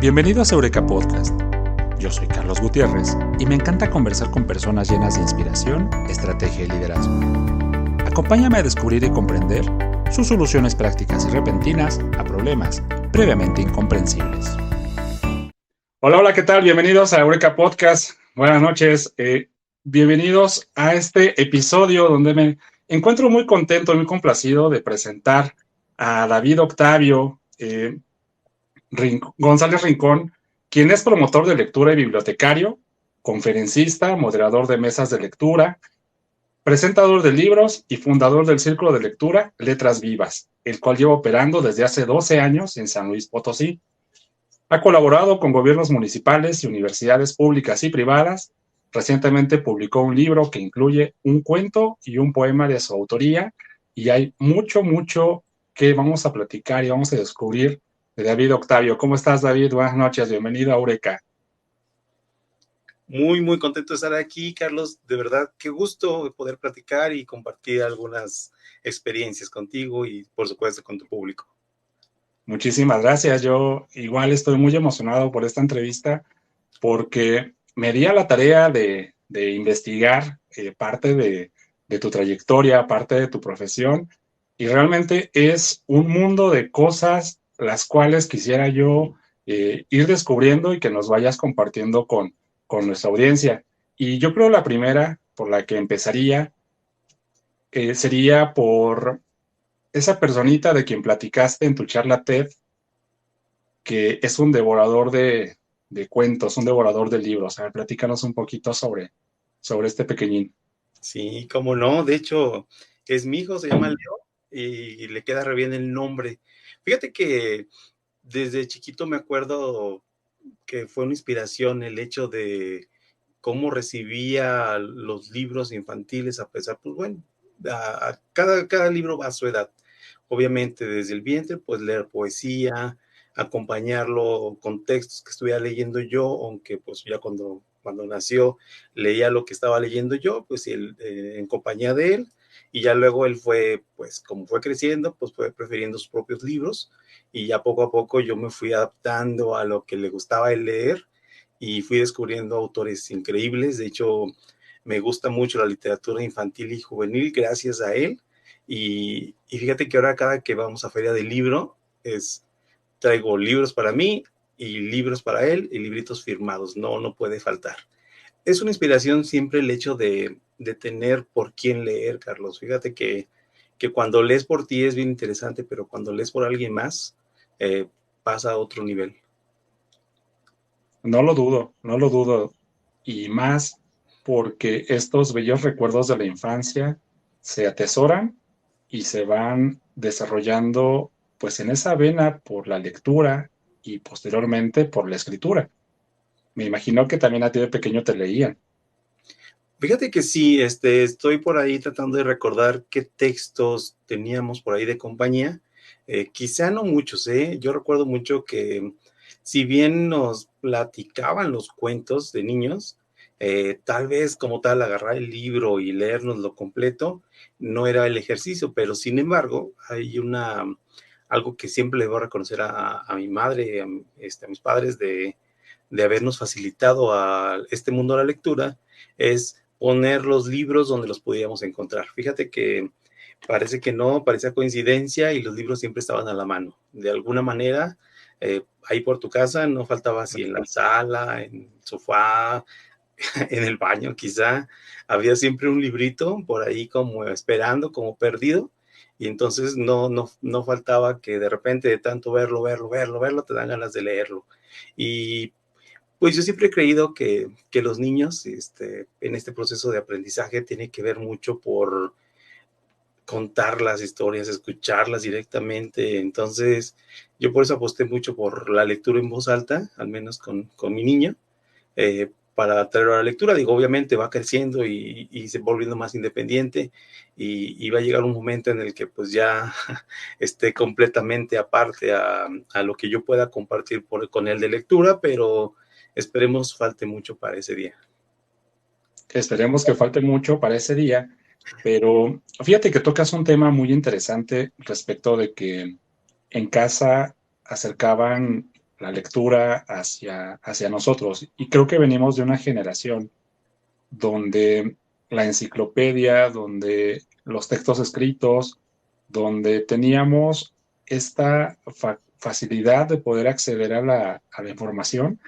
Bienvenidos a Eureka Podcast. Yo soy Carlos Gutiérrez y me encanta conversar con personas llenas de inspiración, estrategia y liderazgo. Acompáñame a descubrir y comprender sus soluciones prácticas y repentinas a problemas previamente incomprensibles. Hola, ¿qué tal? Bienvenidos a Eureka Podcast. Buenas noches. Bienvenidos a este episodio donde me encuentro muy contento y muy complacido de presentar a David Octavio González Rincón, quien es promotor de lectura y bibliotecario, conferencista, moderador de mesas de lectura, presentador de libros y fundador del Círculo de Lectura Letras Vivas, el cual lleva operando desde hace 12 años en San Luis Potosí. Ha colaborado con gobiernos municipales y universidades públicas y privadas. Recientemente publicó un libro que incluye un cuento y un poema de su autoría, y hay mucho que vamos a platicar y vamos a descubrir de David Octavio. ¿Cómo estás, David? Buenas noches, bienvenido a Eureka. Muy contento de estar aquí, Carlos. De verdad, qué gusto poder platicar y compartir algunas experiencias contigo y, por supuesto, con tu público. Muchísimas gracias. Yo igual estoy muy emocionado por esta entrevista porque me di a la tarea de investigar parte de tu trayectoria, parte de tu profesión, y realmente es un mundo de cosas las cuales quisiera yo ir descubriendo y que nos vayas compartiendo con nuestra audiencia. Y yo creo la primera por la que empezaría sería por esa personita de quien platicaste en tu charla TED, que es un devorador de cuentos, un devorador de libros. A ver, platícanos un poquito sobre este pequeñín. Sí, cómo no. De hecho, es mi hijo, se llama Leo, y le queda re bien el nombre. Fíjate que desde chiquito me acuerdo que fue una inspiración el hecho de cómo recibía los libros infantiles, a pesar, pues bueno, cada libro va a su edad. Obviamente, desde el vientre, pues leer poesía, acompañarlo con textos que estuviera leyendo yo, aunque pues ya cuando nació leía lo que estaba leyendo yo, pues él, en compañía de él, y ya luego él fue, pues como fue creciendo, pues fue prefiriendo sus propios libros, y ya poco a poco yo me fui adaptando a lo que le gustaba él leer, y fui descubriendo autores increíbles. De hecho, me gusta mucho la literatura infantil y juvenil gracias a él, y fíjate que ahora cada que vamos a feria del libro, traigo libros para mí y libros para él y libritos firmados, no puede faltar. Es una inspiración siempre el hecho de tener por quién leer, Carlos. Fíjate que cuando lees por ti es bien interesante, pero cuando lees por alguien más, pasa a otro nivel. No lo dudo, y más porque estos bellos recuerdos de la infancia se atesoran y se van desarrollando pues en esa vena por la lectura y posteriormente por la escritura. Me imagino que también a ti de pequeño te leían. Fíjate que sí, estoy por ahí tratando de recordar qué textos teníamos por ahí de compañía. Quizá no muchos, ¿eh? Yo recuerdo mucho que si bien nos platicaban los cuentos de niños, tal vez como tal agarrar el libro y leérnoslo completo no era el ejercicio, pero sin embargo hay algo que siempre le voy a reconocer a mi madre, a mis padres de habernos facilitado a este mundo de la lectura, es poner los libros donde los podíamos encontrar. Fíjate que parece que no, parecía coincidencia y los libros siempre estaban a la mano. De alguna manera, ahí por tu casa no faltaba así en la sala, en el sofá, en el baño quizá, había siempre un librito por ahí como esperando, como perdido, y entonces no faltaba que de repente de tanto verlo, te dan ganas de leerlo. Y pues yo siempre he creído que los niños en este proceso de aprendizaje tiene que ver mucho por contar las historias, escucharlas directamente. Entonces yo por eso aposté mucho por la lectura en voz alta, al menos con mi niño, para traerlo a la lectura. Digo, obviamente va creciendo y se va volviendo más independiente, y va a llegar un momento en el que pues ya esté completamente aparte a lo que yo pueda compartir con él de lectura, pero esperemos falte mucho para ese día. Esperemos que falte mucho para ese día, pero fíjate que tocas un tema muy interesante respecto de que en casa acercaban la lectura hacia nosotros. Y creo que venimos de una generación donde la enciclopedia, donde los textos escritos, donde teníamos esta facilidad de poder acceder a la información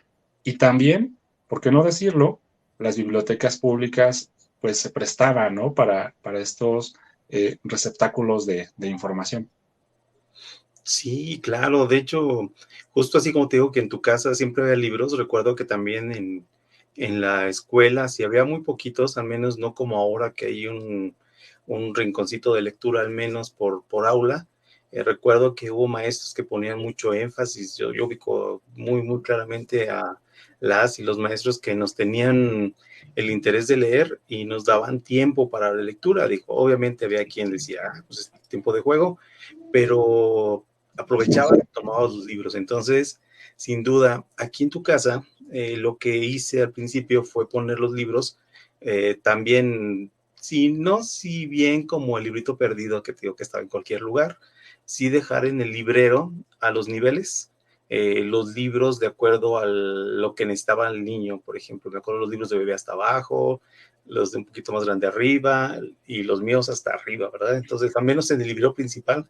y también, ¿por qué no decirlo? Las bibliotecas públicas pues se prestaban, ¿no? Para estos receptáculos de información. Sí, claro. De hecho, justo así como te digo que en tu casa siempre había libros, recuerdo que también en la escuela, si había muy poquitos, al menos no como ahora que hay un rinconcito de lectura al menos por aula. Recuerdo que hubo maestros que ponían mucho énfasis. Yo ubico muy, muy claramente a las y los maestros que nos tenían el interés de leer y nos daban tiempo para la lectura. Dijo, obviamente había quien decía, "Ah, pues es tiempo de juego", pero aprovechaba y tomaba los libros. Entonces, sin duda, aquí en tu casa, lo que hice al principio fue poner los libros también, si bien como el librito perdido que te digo que estaba en cualquier lugar, sí dejar en el librero a los niveles los libros de acuerdo a lo que necesitaba el niño. Por ejemplo, me acuerdo los libros de bebé hasta abajo, los de un poquito más grande arriba y los míos hasta arriba, ¿verdad? Entonces, al menos en el librero principal,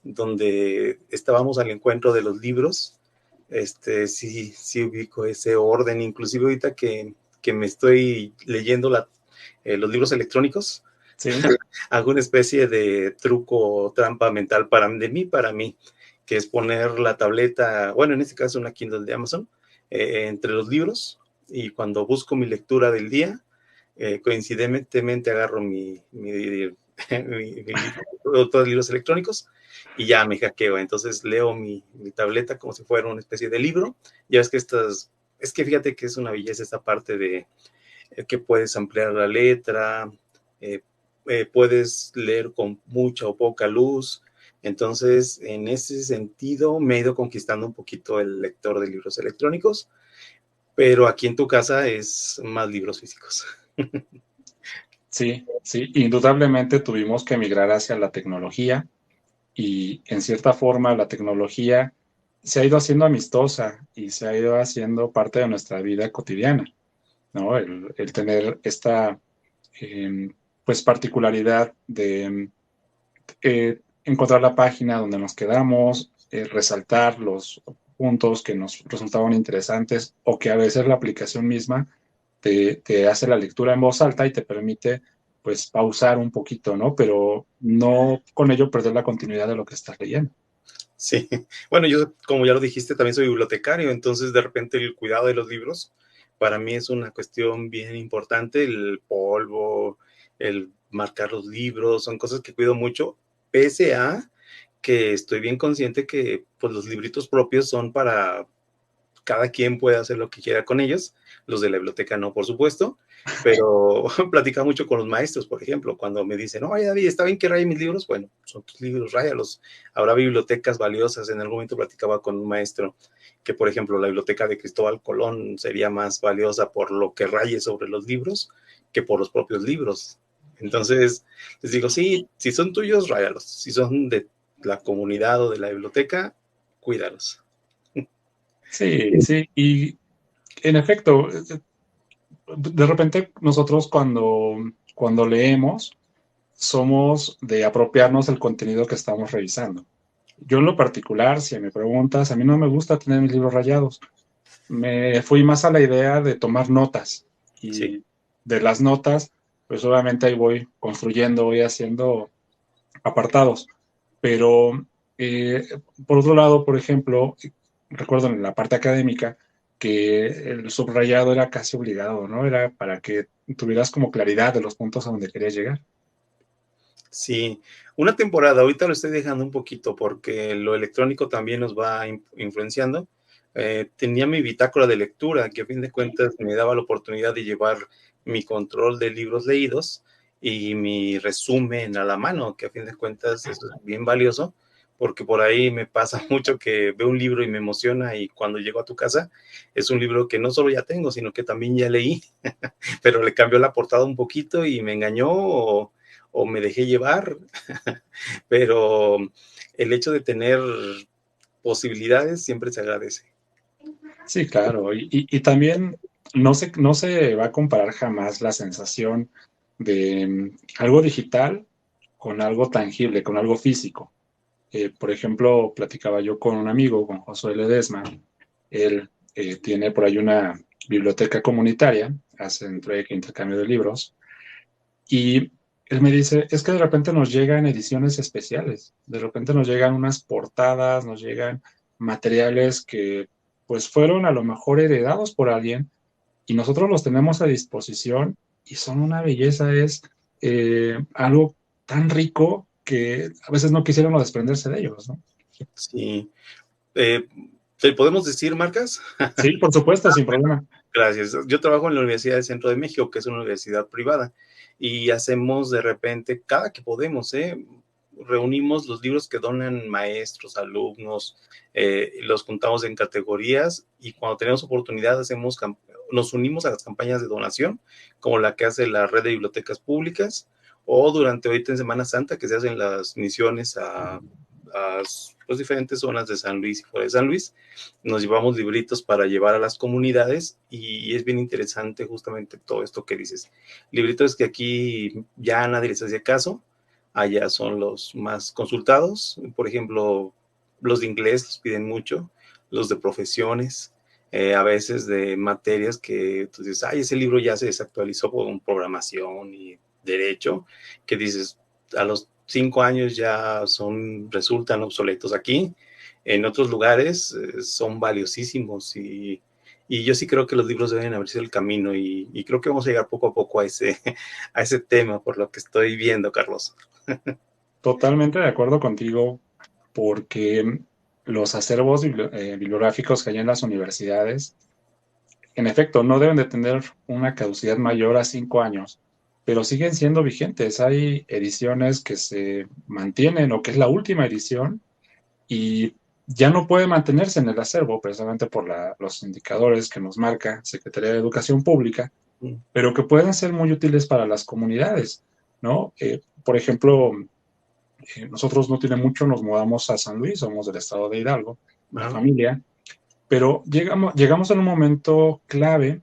donde estábamos al encuentro de los libros, sí ubico ese orden. Inclusive ahorita que me estoy leyendo los libros electrónicos, Sí, hago una especie de truco o trampa mental para mí, que es poner la tableta, bueno, en este caso una Kindle de Amazon, entre los libros, y cuando busco mi lectura del día, coincidentemente agarro mi libro, todos los libros electrónicos, y ya me hackeo. Entonces leo mi tableta como si fuera una especie de libro. Ya es que es que fíjate que es una belleza esta parte de que puedes ampliar la letra, eh, puedes leer con mucha o poca luz. Entonces, en ese sentido, me he ido conquistando un poquito el lector de libros electrónicos, pero aquí en tu casa es más libros físicos. sí, sí. Indudablemente tuvimos que migrar hacia la tecnología y en cierta forma la tecnología se ha ido haciendo amistosa y se ha ido haciendo parte de nuestra vida cotidiana, ¿no? El tener esta pues particularidad de encontrar la página donde nos quedamos, resaltar los puntos que nos resultaban interesantes o que a veces la aplicación misma te hace la lectura en voz alta y te permite pues pausar un poquito, ¿no? Pero no con ello perder la continuidad de lo que estás leyendo. Sí, bueno, yo, como ya lo dijiste, también soy bibliotecario, entonces de repente el cuidado de los libros para mí es una cuestión bien importante. El polvo, el marcar los libros, son cosas que cuido mucho, pese a que estoy bien consciente que pues los libritos propios son para cada quien puede hacer lo que quiera con ellos, los de la biblioteca no, por supuesto, pero platica mucho con los maestros, por ejemplo, cuando me dicen, oye David, ¿está bien que raye mis libros? Bueno, son tus libros, ráyalos. Habrá bibliotecas valiosas. En algún momento platicaba con un maestro que, por ejemplo, la biblioteca de Cristóbal Colón sería más valiosa por lo que raye sobre los libros que por los propios libros. Entonces, les digo, sí, si son tuyos, ráyalos. Si son de la comunidad o de la biblioteca, cuídalos. Sí, sí, y en efecto, de repente nosotros cuando leemos somos de apropiarnos del contenido que estamos revisando. Yo en lo particular, si me preguntas, a mí no me gusta tener mis libros rayados. Me fui más a la idea de tomar notas Sí. y de las notas, pues obviamente ahí voy construyendo, voy haciendo apartados. Pero eh, por otro lado, por ejemplo, recuerdo en la parte académica que el subrayado era casi obligado, ¿no? Era para que tuvieras como claridad de los puntos a donde querías llegar. Sí, una temporada, ahorita lo estoy dejando un poquito porque lo electrónico también nos va influenciando. Tenía mi bitácora de lectura, que a fin de cuentas me daba la oportunidad de llevar mi control de libros leídos y mi resumen a la mano, que a fin de cuentas eso es bien valioso, porque por ahí me pasa mucho que veo un libro y me emociona y cuando llego a tu casa es un libro que no solo ya tengo, sino que también ya leí, pero le cambió la portada un poquito y me engañó o me dejé llevar, pero el hecho de tener posibilidades siempre se agradece. Sí, claro. Y también no se va a comparar jamás la sensación de algo digital con algo tangible, con algo físico. Por ejemplo, platicaba yo con un amigo, con Josué Ledesma. Él tiene por ahí una biblioteca comunitaria, hacen trueque, intercambio de libros, y él me dice, es que de repente nos llegan ediciones especiales, de repente nos llegan unas portadas, nos llegan materiales que pues fueron a lo mejor heredados por alguien y nosotros los tenemos a disposición y son una belleza, es algo tan rico que a veces no quisiéramos desprenderse de ellos, ¿no? Sí. Eh, ¿Te podemos decir marcas? Sí, por supuesto, sin problema. Gracias. Yo trabajo en la Universidad del Centro de México, que es una universidad privada, y hacemos de repente, cada que podemos, reunimos los libros que donan maestros, alumnos, los juntamos en categorías y cuando tenemos oportunidad nos unimos a las campañas de donación, como la que hace la Red de Bibliotecas Públicas, o durante ahorita en Semana Santa, que se hacen las misiones a pues, diferentes zonas de San Luis y fuera de San Luis. Nos llevamos libritos para llevar a las comunidades y es bien interesante justamente todo esto que dices. Libritos que aquí ya nadie les hace caso, allá son los más consultados. Por ejemplo, los de inglés los piden mucho, los de profesiones, a veces de materias que tú dices, ay, ese libro ya se desactualizó con programación y derecho, que dices, a los 5 años ya resultan obsoletos aquí. En otros lugares son valiosísimos y yo sí creo que los libros deben abrirse el camino y creo que vamos a llegar poco a poco a a ese tema por lo que estoy viendo, Carlos. Totalmente de acuerdo contigo, porque los acervos bibliográficos que hay en las universidades, en efecto, no deben de tener una caducidad mayor a 5 años, pero siguen siendo vigentes. Hay ediciones que se mantienen o que es la última edición y ya no puede mantenerse en el acervo precisamente por los indicadores que nos marca Secretaría de Educación Pública, pero que pueden ser muy útiles para las comunidades, ¿no? Por ejemplo, nosotros no tiene mucho, nos mudamos a San Luis, somos del estado de Hidalgo, la Ajá. familia, pero llegamos en un momento clave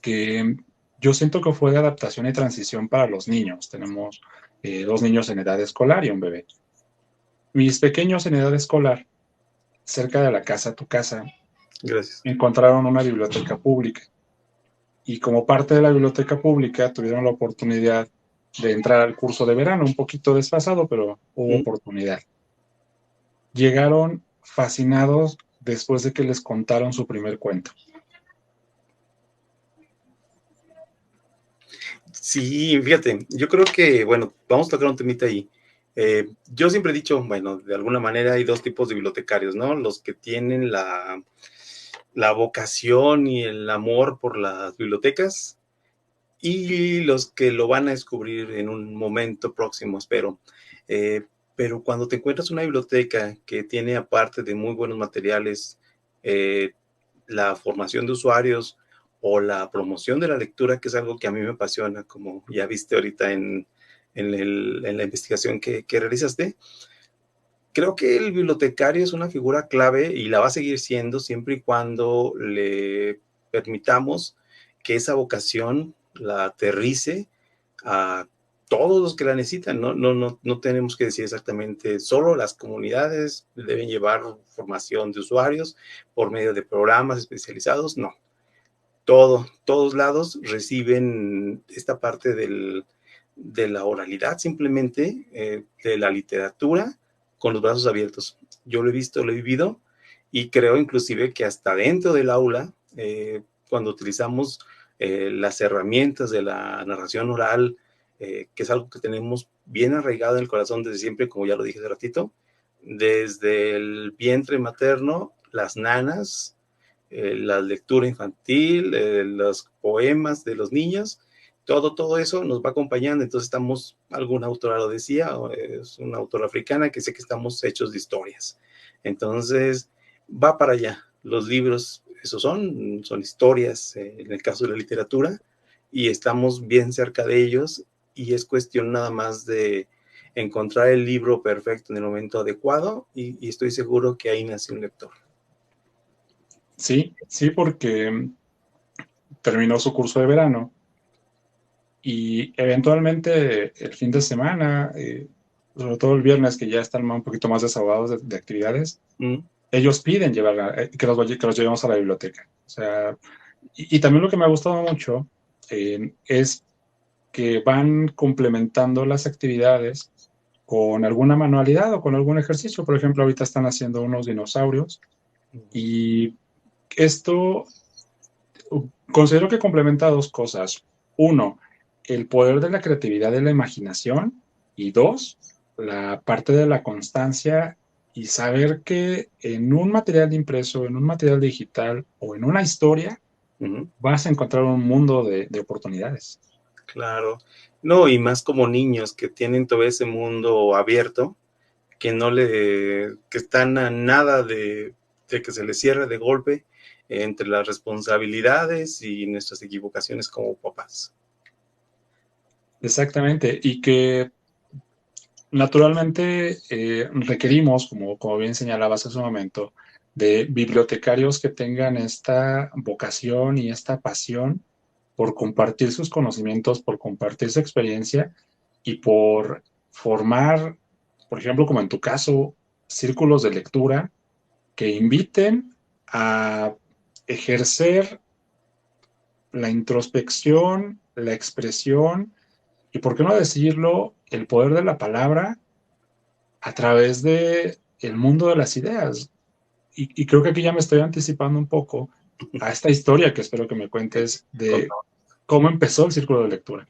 que yo siento que fue de adaptación y transición para los niños. Tenemos 2 niños en edad escolar y un bebé. Mis pequeños en edad escolar, cerca de la casa, tu casa, Gracias. encontraron una biblioteca pública y como parte de la biblioteca pública tuvieron la oportunidad de entrar al curso de verano, un poquito desfasado, pero hubo oportunidad. Llegaron fascinados después de que les contaron su primer cuento. Sí, fíjate, yo creo que, bueno, vamos a tocar un temita ahí. Yo siempre he dicho, bueno, de alguna manera hay dos tipos de bibliotecarios, ¿no? Los que tienen la vocación y el amor por las bibliotecas y los que lo van a descubrir en un momento próximo, espero. Pero cuando te encuentras una biblioteca que tiene, aparte de muy buenos materiales, eh, la formación de usuarios o la promoción de la lectura, que es algo que a mí me apasiona, como ya viste ahorita en la investigación que realizaste, creo que el bibliotecario es una figura clave y la va a seguir siendo siempre y cuando le permitamos que esa vocación la aterrice a todos los que la necesitan. No tenemos que decir exactamente solo las comunidades deben llevar formación de usuarios por medio de programas especializados. No, todos lados reciben esta parte de la oralidad simplemente, de la literatura con los brazos abiertos. Yo lo he visto, lo he vivido y creo inclusive que hasta dentro del aula, cuando utilizamos las herramientas de la narración oral, que es algo que tenemos bien arraigado en el corazón desde siempre, como ya lo dije hace ratito, desde el vientre materno, las nanas, la lectura infantil, los poemas de los niños, todo eso nos va acompañando. Entonces alguna autora lo decía, es una autora africana que sé que estamos hechos de historias. Entonces, va para allá. Los libros, esos son historias, en el caso de la literatura, y estamos bien cerca de ellos, y es cuestión nada más de encontrar el libro perfecto en el momento adecuado, y estoy seguro que ahí nace un lector. Sí, sí, porque terminó su curso de verano y eventualmente el fin de semana, sobre todo el viernes, que ya están un poquito más desahogados de actividades, Mm, ellos piden que los llevemos a la biblioteca. O sea, y también lo que me ha gustado mucho es que van complementando las actividades con alguna manualidad o con algún ejercicio. Por ejemplo, ahorita están haciendo unos dinosaurios y esto considero que complementa dos cosas. Uno, el poder de la creatividad y la imaginación. Y dos, la parte de la constancia y saber que en un material impreso, en un material digital o en una historia, ujú. vas a encontrar un mundo de oportunidades. Claro. No, y más como niños que tienen todo ese mundo abierto, que están a nada de que se les cierre de golpe entre las responsabilidades y nuestras equivocaciones como papás. Exactamente. Y que naturalmente requerimos, como bien señalabas hace un momento, de bibliotecarios que tengan esta vocación y esta pasión por compartir sus conocimientos, por compartir su experiencia y por formar, por ejemplo, como en tu caso, círculos de lectura que inviten a ejercer la introspección, la expresión y, por qué no decirlo, el poder de la palabra a través de el mundo de las ideas. Y creo que aquí ya me estoy anticipando un poco a esta historia que espero que me cuentes de cómo empezó el círculo de lectura.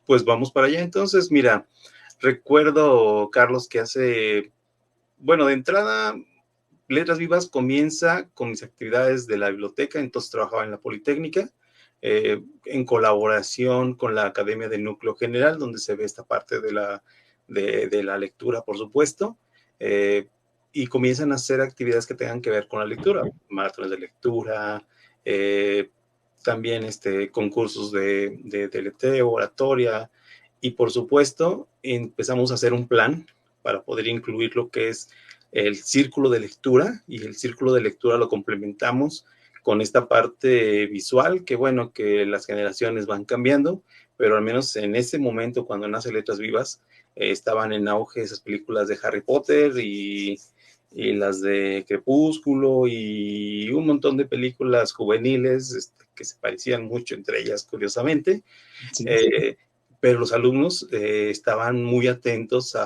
Pues vamos para allá. Entonces, mira, recuerdo, Carlos, bueno, de entrada, Letras Vivas comienza con mis actividades de la biblioteca, entonces trabajaba en la Politécnica, en colaboración con la Academia del Núcleo General, donde se ve esta parte de la lectura, por supuesto, eh, y comienzan a hacer actividades que tengan que ver con la lectura, maratones de lectura, eh, también concursos de letreo, oratoria, y por supuesto empezamos a hacer un plan para poder incluir lo que es el círculo de lectura, y el círculo de lectura lo complementamos con esta parte visual, que bueno, que las generaciones van cambiando, pero al menos en ese momento cuando nace Letras Vivas, estaban en auge esas películas de Harry Potter y las de Crepúsculo y un montón de películas juveniles que se parecían mucho entre ellas, curiosamente. Sí, Eh, pero los alumnos estaban muy atentos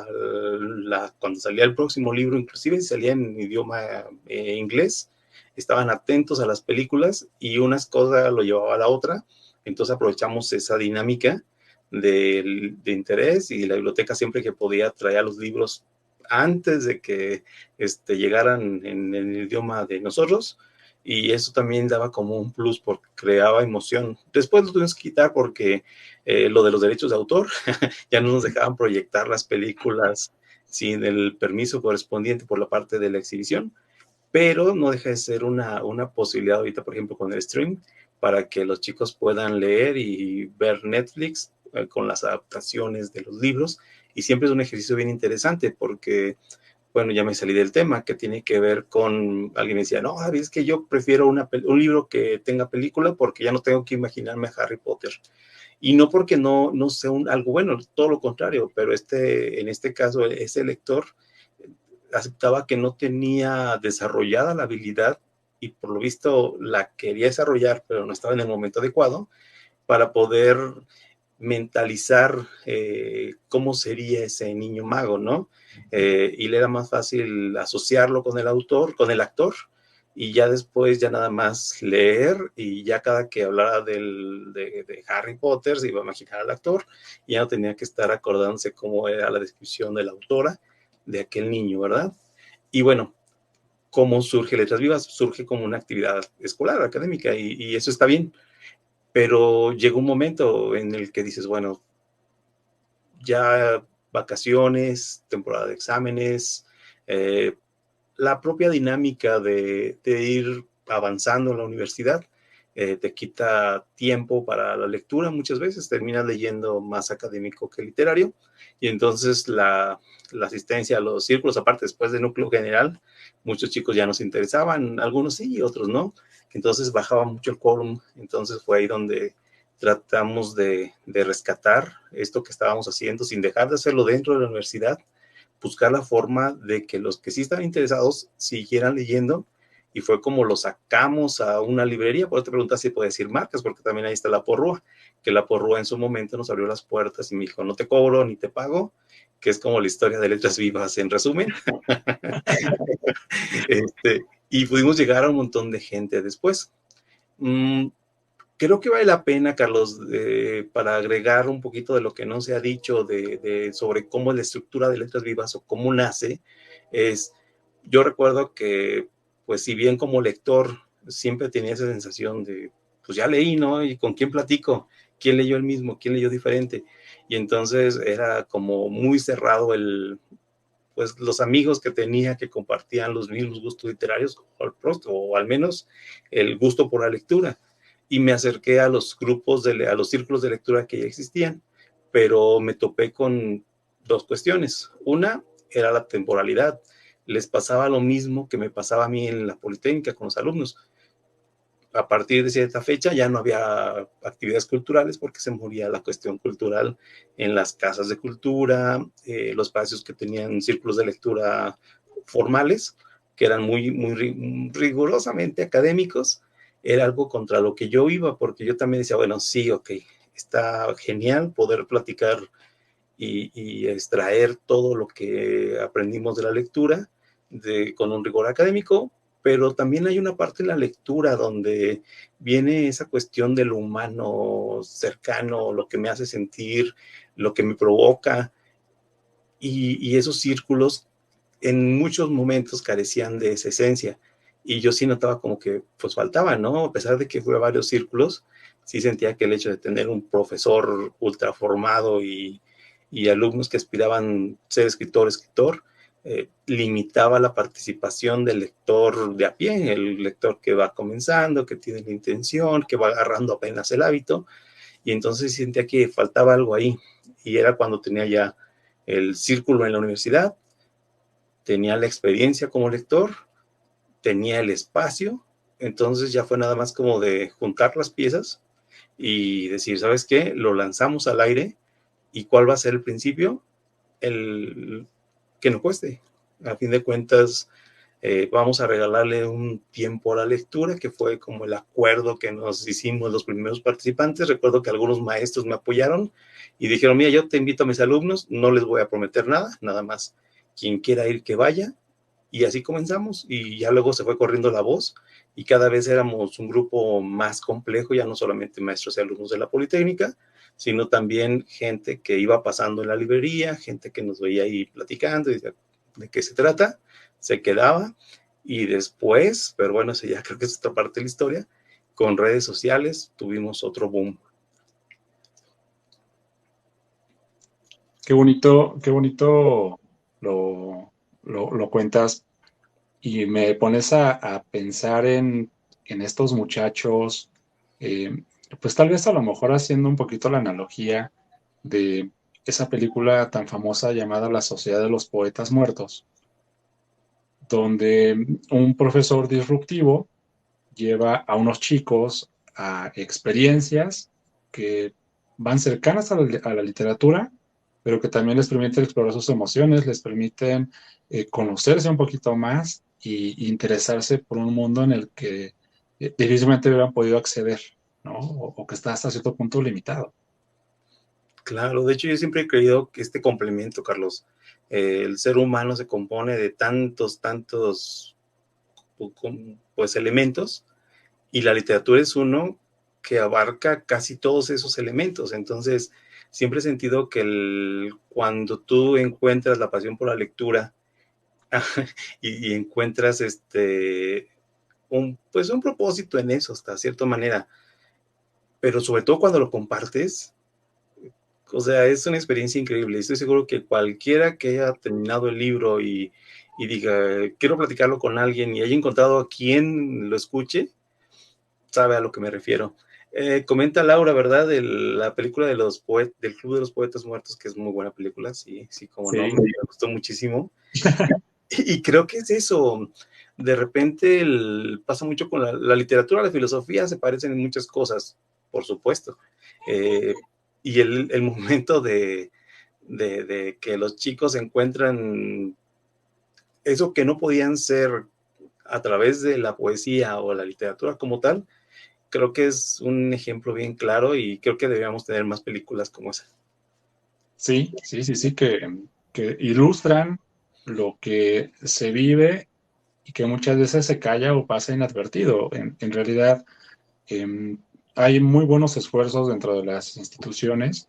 cuando salía el próximo libro, inclusive si salía en idioma inglés, estaban atentos a las películas y una cosa lo llevaba a la otra, entonces aprovechamos esa dinámica de interés, y la biblioteca siempre que podía traía los libros antes de que llegaran en el idioma de nosotros, y eso también daba como un plus porque creaba emoción. Después lo tuvimos que quitar porque lo de los derechos de autor, ya no nos dejaban proyectar las películas sin el permiso correspondiente por la parte de la exhibición, pero no deja de ser una posibilidad ahorita, por ejemplo, con el stream, para que los chicos puedan leer y ver Netflix con las adaptaciones de los libros, y siempre es un ejercicio bien interesante porque bueno, ya me salí del tema, que tiene que ver con, alguien me decía, no, Javi, es que yo prefiero un libro que tenga película porque ya no tengo que imaginarme a Harry Potter. Y no porque no sea algo bueno, todo lo contrario, pero en este caso, ese lector aceptaba que no tenía desarrollada la habilidad, y por lo visto la quería desarrollar, pero no estaba en el momento adecuado para poder mentalizar cómo sería ese niño mago, ¿no? Y le era más fácil asociarlo con el autor, con el actor, y ya después ya nada más leer, y ya cada que hablara de Harry Potter se iba a imaginar al actor, y ya no tenía que estar acordándose cómo era la descripción de la autora de aquel niño, ¿verdad? Y bueno, ¿cómo surge Letras Vivas? Surge como una actividad escolar, académica, y eso está bien, pero llega un momento en el que dices, bueno, ya vacaciones, temporada de exámenes, eh, la propia dinámica de ir avanzando en la universidad, te quita tiempo para la lectura muchas veces, terminas leyendo más académico que literario, y entonces la asistencia a los círculos, aparte después de núcleo general, muchos chicos ya nos interesaban, algunos sí, otros no, entonces bajaba mucho el quórum, entonces fue ahí donde tratamos de rescatar esto que estábamos haciendo sin dejar de hacerlo dentro de la universidad, buscar la forma de que los que sí están interesados siguieran leyendo, y fue como lo sacamos a una librería. Por eso te preguntas si puedes decir marcas, porque también ahí está La Porrúa, que La Porrúa en su momento nos abrió las puertas y me dijo, no te cobro ni te pago, que es como la historia de Letras Vivas en resumen. Y pudimos llegar a un montón de gente después. Creo que vale la pena, Carlos, para agregar un poquito de lo que no se ha dicho sobre cómo es la estructura de Letras Vivas o cómo nace. Yo recuerdo que, pues si bien como lector siempre tenía esa sensación de, pues ya leí, ¿no? ¿Y con quién platico? ¿Quién leyó el mismo? ¿Quién leyó diferente? Y entonces era como muy cerrado pues los amigos que tenía que compartían los mismos gustos literarios, o al menos el gusto por la lectura. Y me acerqué a los grupos, a los círculos de lectura que ya existían, pero me topé con dos cuestiones. Una era la temporalidad. Les pasaba lo mismo que me pasaba a mí en la Politécnica con los alumnos. A partir de cierta fecha ya no había actividades culturales porque se moría la cuestión cultural en las casas de cultura, los espacios que tenían círculos de lectura formales, que eran muy rigurosamente académicos. Era algo contra lo que yo iba, porque yo también decía, bueno, sí, ok, está genial poder platicar y extraer todo lo que aprendimos de la lectura con un rigor académico, pero también hay una parte en la lectura donde viene esa cuestión de lo humano cercano, lo que me hace sentir, lo que me provoca, y esos círculos en muchos momentos carecían de esa esencia, y yo sí notaba como que pues faltaba, ¿no? A pesar de que fui a varios círculos, sí sentía que el hecho de tener un profesor ultra formado y alumnos que aspiraban a ser escritor, limitaba la participación del lector de a pie, el lector que va comenzando, que tiene la intención, que va agarrando apenas el hábito, y entonces sentía que faltaba algo ahí, y era cuando tenía ya el círculo en la universidad, tenía la experiencia como lector, tenía el espacio, entonces ya fue nada más como de juntar las piezas y decir, ¿sabes qué? Lo lanzamos al aire, y ¿cuál va a ser el principio? El que no cueste. A fin de cuentas, vamos a regalarle un tiempo a la lectura, que fue como el acuerdo que nos hicimos los primeros participantes. Recuerdo que algunos maestros me apoyaron y dijeron, mira, yo te invito a mis alumnos, no les voy a prometer nada, nada más quien quiera ir que vaya, y así comenzamos, y ya luego se fue corriendo la voz, y cada vez éramos un grupo más complejo, ya no solamente maestros y alumnos de la Politécnica, sino también gente que iba pasando en la librería, gente que nos veía ahí platicando, y decía, ¿de qué se trata? Se quedaba, y después, pero bueno, eso ya creo que es otra parte de la historia, con redes sociales tuvimos otro boom. Qué bonito lo cuentas y me pones a pensar en estos muchachos, eh, pues tal vez a lo mejor haciendo un poquito la analogía de esa película tan famosa llamada La Sociedad de los Poetas Muertos, donde un profesor disruptivo lleva a unos chicos a experiencias que van cercanas a la literatura, pero que también les permiten explorar sus emociones, les permiten conocerse un poquito más y interesarse por un mundo en el que difícilmente hubieran podido acceder, ¿no? O que está hasta cierto punto limitado. Claro, de hecho yo siempre he creído que este complemento, Carlos, el ser humano se compone de tantos pues elementos, y la literatura es uno que abarca casi todos esos elementos. Entonces siempre he sentido que cuando tú encuentras la pasión por la lectura y encuentras pues un propósito en eso hasta cierta manera, pero sobre todo cuando lo compartes, o sea, es una experiencia increíble. Estoy seguro que cualquiera que haya terminado el libro y diga, quiero platicarlo con alguien, y haya encontrado a quien lo escuche, sabe a lo que me refiero. Comenta Laura, ¿verdad? De la película de del Club de los Poetas Muertos, que es muy buena película, sí, sí, como no, Sí, me gustó muchísimo. Y creo que es eso. De repente pasa mucho con la literatura, la filosofía, se parecen en muchas cosas, por supuesto. Eh, y el momento de que los chicos encuentran eso que no podían ser a través de la poesía o la literatura como tal, creo que es un ejemplo bien claro y creo que deberíamos tener más películas como esa. sí, sí, sí, sí, que ilustran lo que se vive y que muchas veces se calla o pasa inadvertido. En realidad, em, hay muy buenos esfuerzos dentro de las instituciones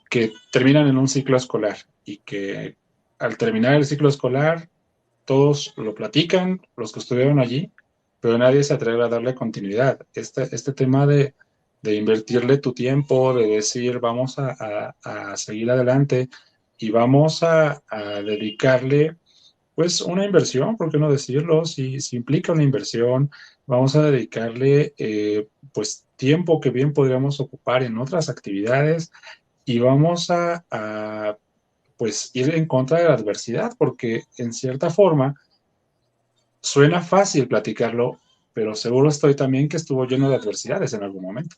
que terminan en un ciclo escolar y que al terminar el ciclo escolar todos lo platican, los que estuvieron allí, pero nadie se atreve a darle continuidad. Este tema de invertirle tu tiempo, de decir vamos a seguir adelante y vamos a dedicarle pues una inversión, ¿por qué no decirlo? Si implica una inversión, vamos a dedicarle pues tiempo que bien podríamos ocupar en otras actividades y vamos pues ir en contra de la adversidad, porque en cierta forma suena fácil platicarlo, pero seguro estoy también que estuvo lleno de adversidades en algún momento.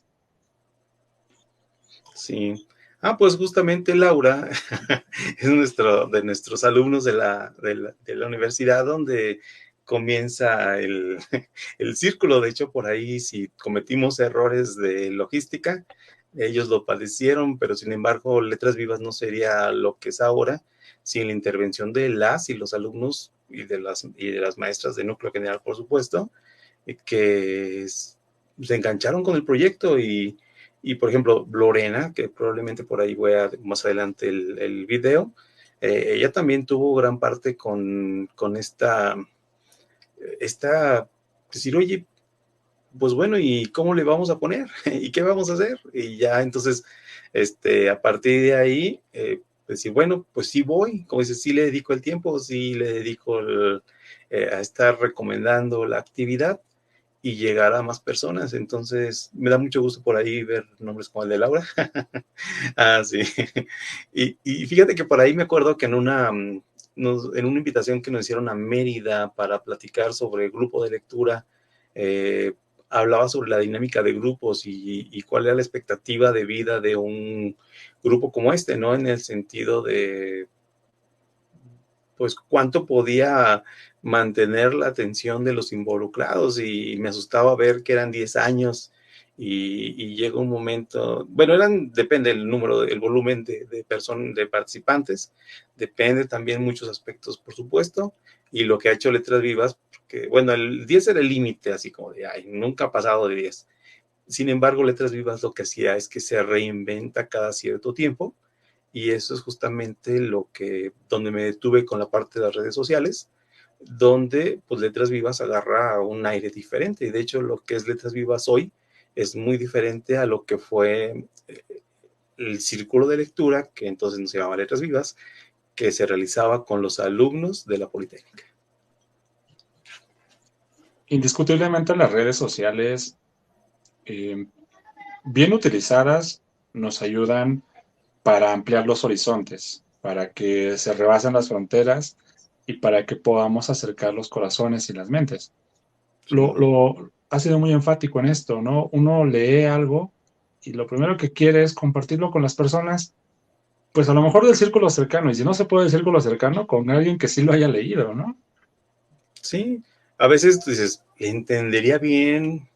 Sí. Ah, pues justamente Laura es de nuestros alumnos de la universidad donde comienza el círculo. De hecho, por ahí, si cometimos errores de logística, ellos lo padecieron, pero sin embargo, Letras Vivas no sería lo que es ahora sin la intervención de las y los alumnos y de las maestras de núcleo general, por supuesto, que se engancharon con el proyecto y, por ejemplo, Lorena, que probablemente por ahí voy a más adelante el video, ella también tuvo gran parte con decir, oye, pues bueno, ¿y cómo le vamos a poner? ¿Y qué vamos a hacer? Y ya entonces, a partir de ahí, decir, bueno, pues sí voy, como dices, sí le dedico el tiempo, sí le dedico a estar recomendando la actividad y llegar a más personas. Entonces, me da mucho gusto por ahí ver nombres como el de Laura. Ah, sí. Y fíjate que por ahí me acuerdo que en una invitación que nos hicieron a Mérida para platicar sobre grupo de lectura, eh, hablaba sobre la dinámica de grupos y cuál era la expectativa de vida de un grupo como este, ¿no? En el sentido de, pues, cuánto podía mantener la atención de los involucrados y me asustaba ver que eran 10 años y llega un momento, bueno, depende del número, el volumen de personas, de participantes, depende también muchos aspectos, por supuesto, y lo que ha hecho Letras Vivas, que bueno, el 10 era el límite, así como de, ay, nunca ha pasado de 10. Sin embargo, Letras Vivas lo que hacía es que se reinventa cada cierto tiempo y eso es justamente donde me detuve con la parte de las redes sociales, donde pues Letras Vivas agarra un aire diferente. Y de hecho lo que es Letras Vivas hoy es muy diferente a lo que fue el círculo de lectura, que entonces no se llamaba Letras Vivas, que se realizaba con los alumnos de la Politécnica. Indiscutiblemente las redes sociales, eh, bien utilizadas, nos ayudan para ampliar los horizontes, para que se rebasen las fronteras y para que podamos acercar los corazones y las mentes. Sí. Ha sido muy enfático en esto, ¿no? Uno lee algo y lo primero que quiere es compartirlo con las personas, pues a lo mejor del círculo cercano, y si no se puede del círculo cercano, con alguien que sí lo haya leído, ¿no? Sí, a veces tú dices, entendería bien,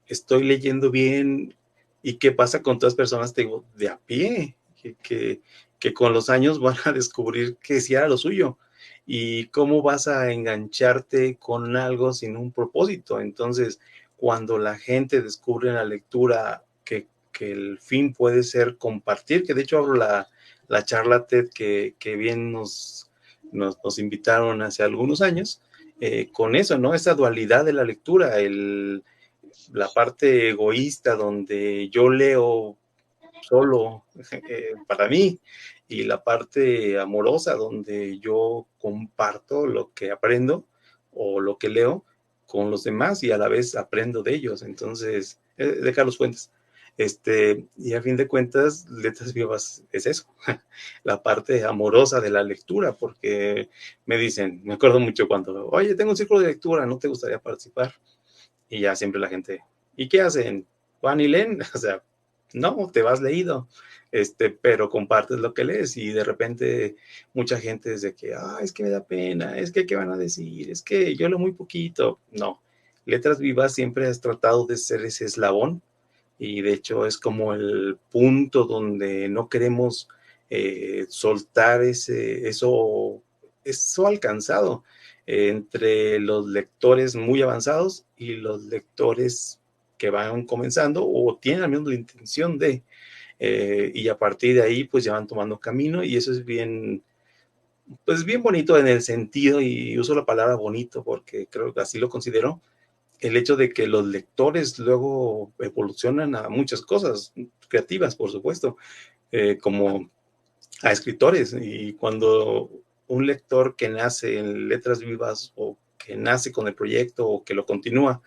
estoy leyendo bien, ¿y qué pasa con todas las personas, te digo, de a pie? Que con los años van a descubrir que sí era lo suyo. ¿Y cómo vas a engancharte con algo sin un propósito? Entonces, cuando la gente descubre en la lectura que el fin puede ser compartir, que de hecho abro la charla TED que bien nos invitaron hace algunos años, con eso, ¿no? Esa dualidad de la lectura, la parte egoísta donde yo leo solo para mí y la parte amorosa donde yo comparto lo que aprendo o lo que leo con los demás y a la vez aprendo de ellos. Entonces, de Carlos Fuentes. Y a fin de cuentas, Letras Vivas es eso, la parte amorosa de la lectura, porque me dicen, me acuerdo mucho cuando, oye, tengo un círculo de lectura, ¿no te gustaría participar? Y ya siempre la gente, ¿y qué hacen? ¿Van y leen? O sea, no, te vas leído, pero compartes lo que lees y de repente mucha gente es de que, es que me da pena, es que, ¿qué van a decir? Es que yo leo muy poquito. No, Letras Vivas siempre has tratado de ser ese eslabón y de hecho es como el punto donde no queremos soltar eso alcanzado entre los lectores muy avanzados y los lectores que van comenzando o tienen al menos la intención de, y a partir de ahí pues ya van tomando camino y eso es bien, pues bien bonito en el sentido, y uso la palabra bonito porque creo que así lo considero, el hecho de que los lectores luego evolucionan a muchas cosas creativas, por supuesto, como a escritores. Y cuando un lector que nace en Letras Vivas o que nace con el proyecto o que lo continúa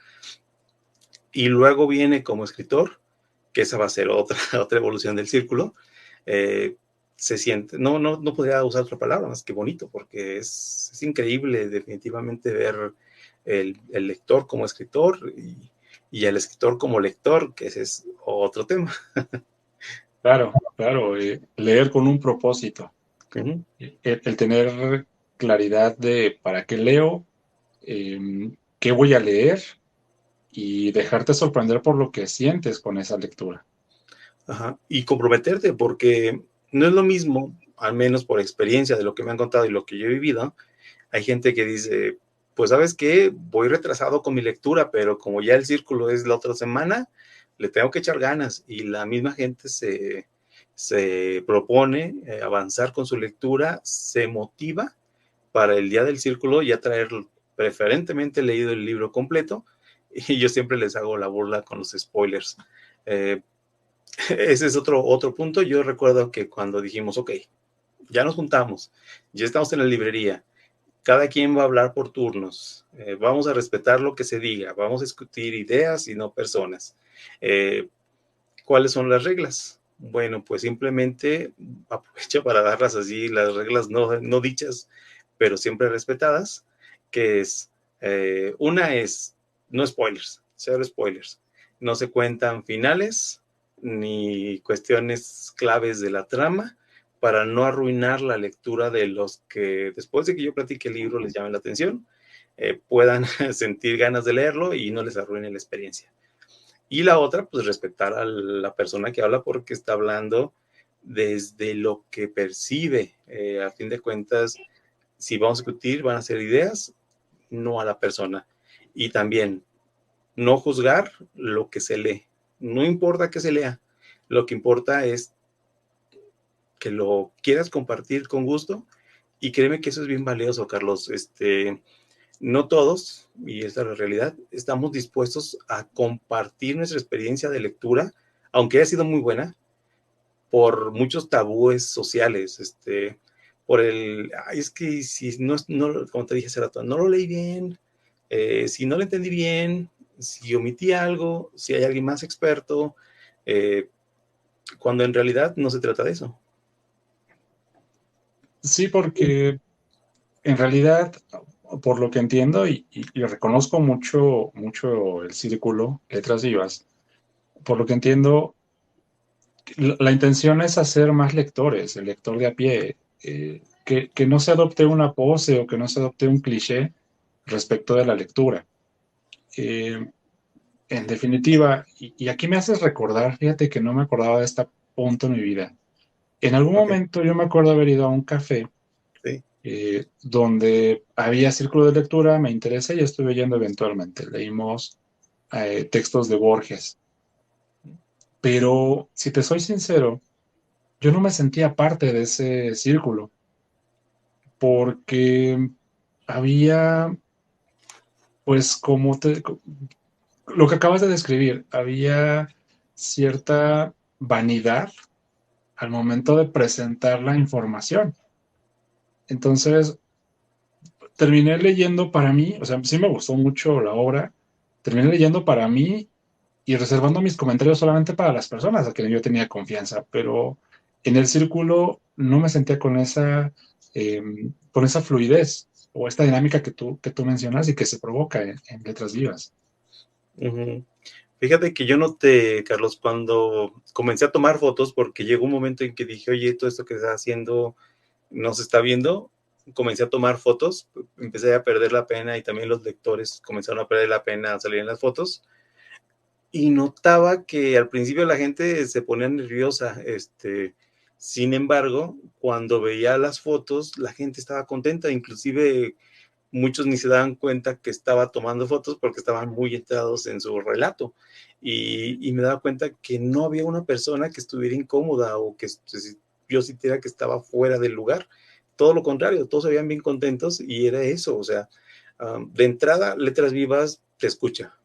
y luego viene como escritor, que esa va a ser otra, otra evolución del círculo, se siente, no podría usar otra palabra más que bonito, porque es increíble definitivamente ver el lector como escritor y el escritor como lector, que ese es otro tema. Claro, claro, leer con un propósito, Uh-huh. el tener claridad de para qué leo, qué voy a leer y dejarte sorprender por lo que sientes con esa lectura. Ajá. Y comprometerte, porque no es lo mismo, al menos por experiencia de lo que me han contado y lo que yo he vivido. Hay gente que dice, pues sabes qué, voy retrasado con mi lectura, pero como ya el círculo es la otra semana, le tengo que echar ganas. Y la misma gente se propone avanzar con su lectura, se motiva para el día del círculo ya traer preferentemente leído el libro completo. Y yo siempre les hago la burla con los spoilers. Eh, Ese es otro punto. Yo recuerdo que cuando dijimos, ok, ya nos juntamos, ya estamos en la librería, cada quien va a hablar por turnos, vamos a respetar lo que se diga, vamos a discutir ideas y no personas. Eh, ¿Cuáles son las reglas? Bueno, pues simplemente aprovecha para darlas así, las reglas no dichas, pero siempre respetadas, que es, una es, no spoilers, cero spoilers, no se cuentan finales ni cuestiones claves de la trama para no arruinar la lectura de los que después de que yo platique el libro les llame la atención, puedan sentir ganas de leerlo y no les arruine la experiencia. Y la otra, pues respetar a la persona que habla porque está hablando desde lo que percibe. A fin de cuentas, si vamos a discutir, van a ser ideas, no a la persona. Y también, no juzgar lo que se lee. No importa que se lea, lo que importa es que lo quieras compartir con gusto. Y créeme que eso es bien valioso, Carlos. No todos, y esta es la realidad, estamos dispuestos a compartir nuestra experiencia de lectura, aunque haya sido muy buena, por muchos tabúes sociales, por es que si no, como te dije hace rato, no lo leí bien, si no lo entendí bien, si omití algo, si hay alguien más experto, eh, cuando en realidad no se trata de eso. Sí, porque en realidad, por lo que entiendo y reconozco mucho, mucho el círculo Letras Vivas, por lo que entiendo, la intención es hacer más lectores, el lector de a pie, que no se adopte una pose o que no se adopte un cliché respecto de la lectura. Eh, en definitiva, y aquí me haces recordar, fíjate que no me acordaba de este punto en mi vida. En algún Ok, momento yo me acuerdo haber ido a un café sí. donde había círculo de lectura, me interesa y estuve yendo eventualmente. Leímos textos de Borges, pero si te soy sincero, yo no me sentía parte de ese círculo porque había, pues lo que acabas de describir, había cierta vanidad al momento de presentar la información. Entonces, terminé leyendo para mí, o sea, sí me gustó mucho la obra, terminé leyendo para mí y reservando mis comentarios solamente para las personas a quienes yo tenía confianza, pero en el círculo no me sentía con esa fluidez o esta dinámica que tú mencionas y que se provoca en Letras Vivas. Ujú. Fíjate que yo noté, Carlos, cuando comencé a tomar fotos, porque llegó un momento en que dije, oye, todo esto que estás haciendo no se está viendo, comencé a tomar fotos, empecé a perder la pena y también los lectores comenzaron a perder la pena al salir en las fotos y notaba que al principio la gente se ponía nerviosa, sin embargo, cuando veía las fotos, la gente estaba contenta, inclusive muchos ni se daban cuenta que estaba tomando fotos porque estaban muy entrados en su relato. Y me daba cuenta que no había una persona que estuviera incómoda o que yo sintiera que estaba fuera del lugar. Todo lo contrario, todos se veían bien contentos y era eso. O sea, de entrada, Letras Vivas te escucha.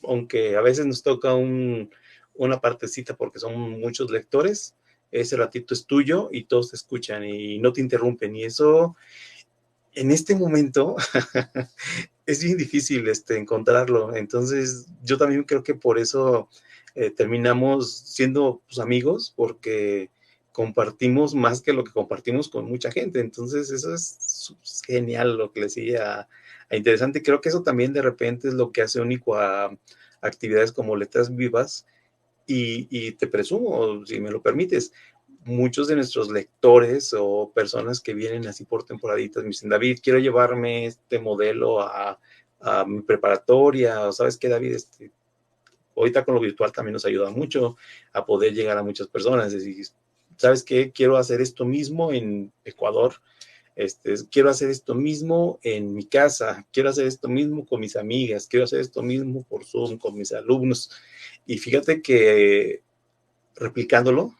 Aunque a veces nos toca una partecita porque son muchos lectores, ese ratito es tuyo y todos te escuchan y no te interrumpen. Y eso en este momento es bien difícil encontrarlo. Entonces, yo también creo que por eso terminamos siendo pues, amigos, porque compartimos más que lo que compartimos con mucha gente. Entonces, eso es genial lo que le sigue a interesante. Creo que eso también de repente es lo que hace único a actividades como Letras Vivas. Y te presumo, si me lo permites, muchos de nuestros lectores o personas que vienen así por temporaditas me dicen, David, quiero llevarme este modelo a mi preparatoria, o sabes qué, David, ahorita con lo virtual también nos ayuda mucho a poder llegar a muchas personas, es decir, ¿sabes qué? Quiero hacer esto mismo en Ecuador, quiero hacer esto mismo en mi casa, quiero hacer esto mismo con mis amigas, quiero hacer esto mismo por Zoom con mis alumnos. Y fíjate que replicándolo,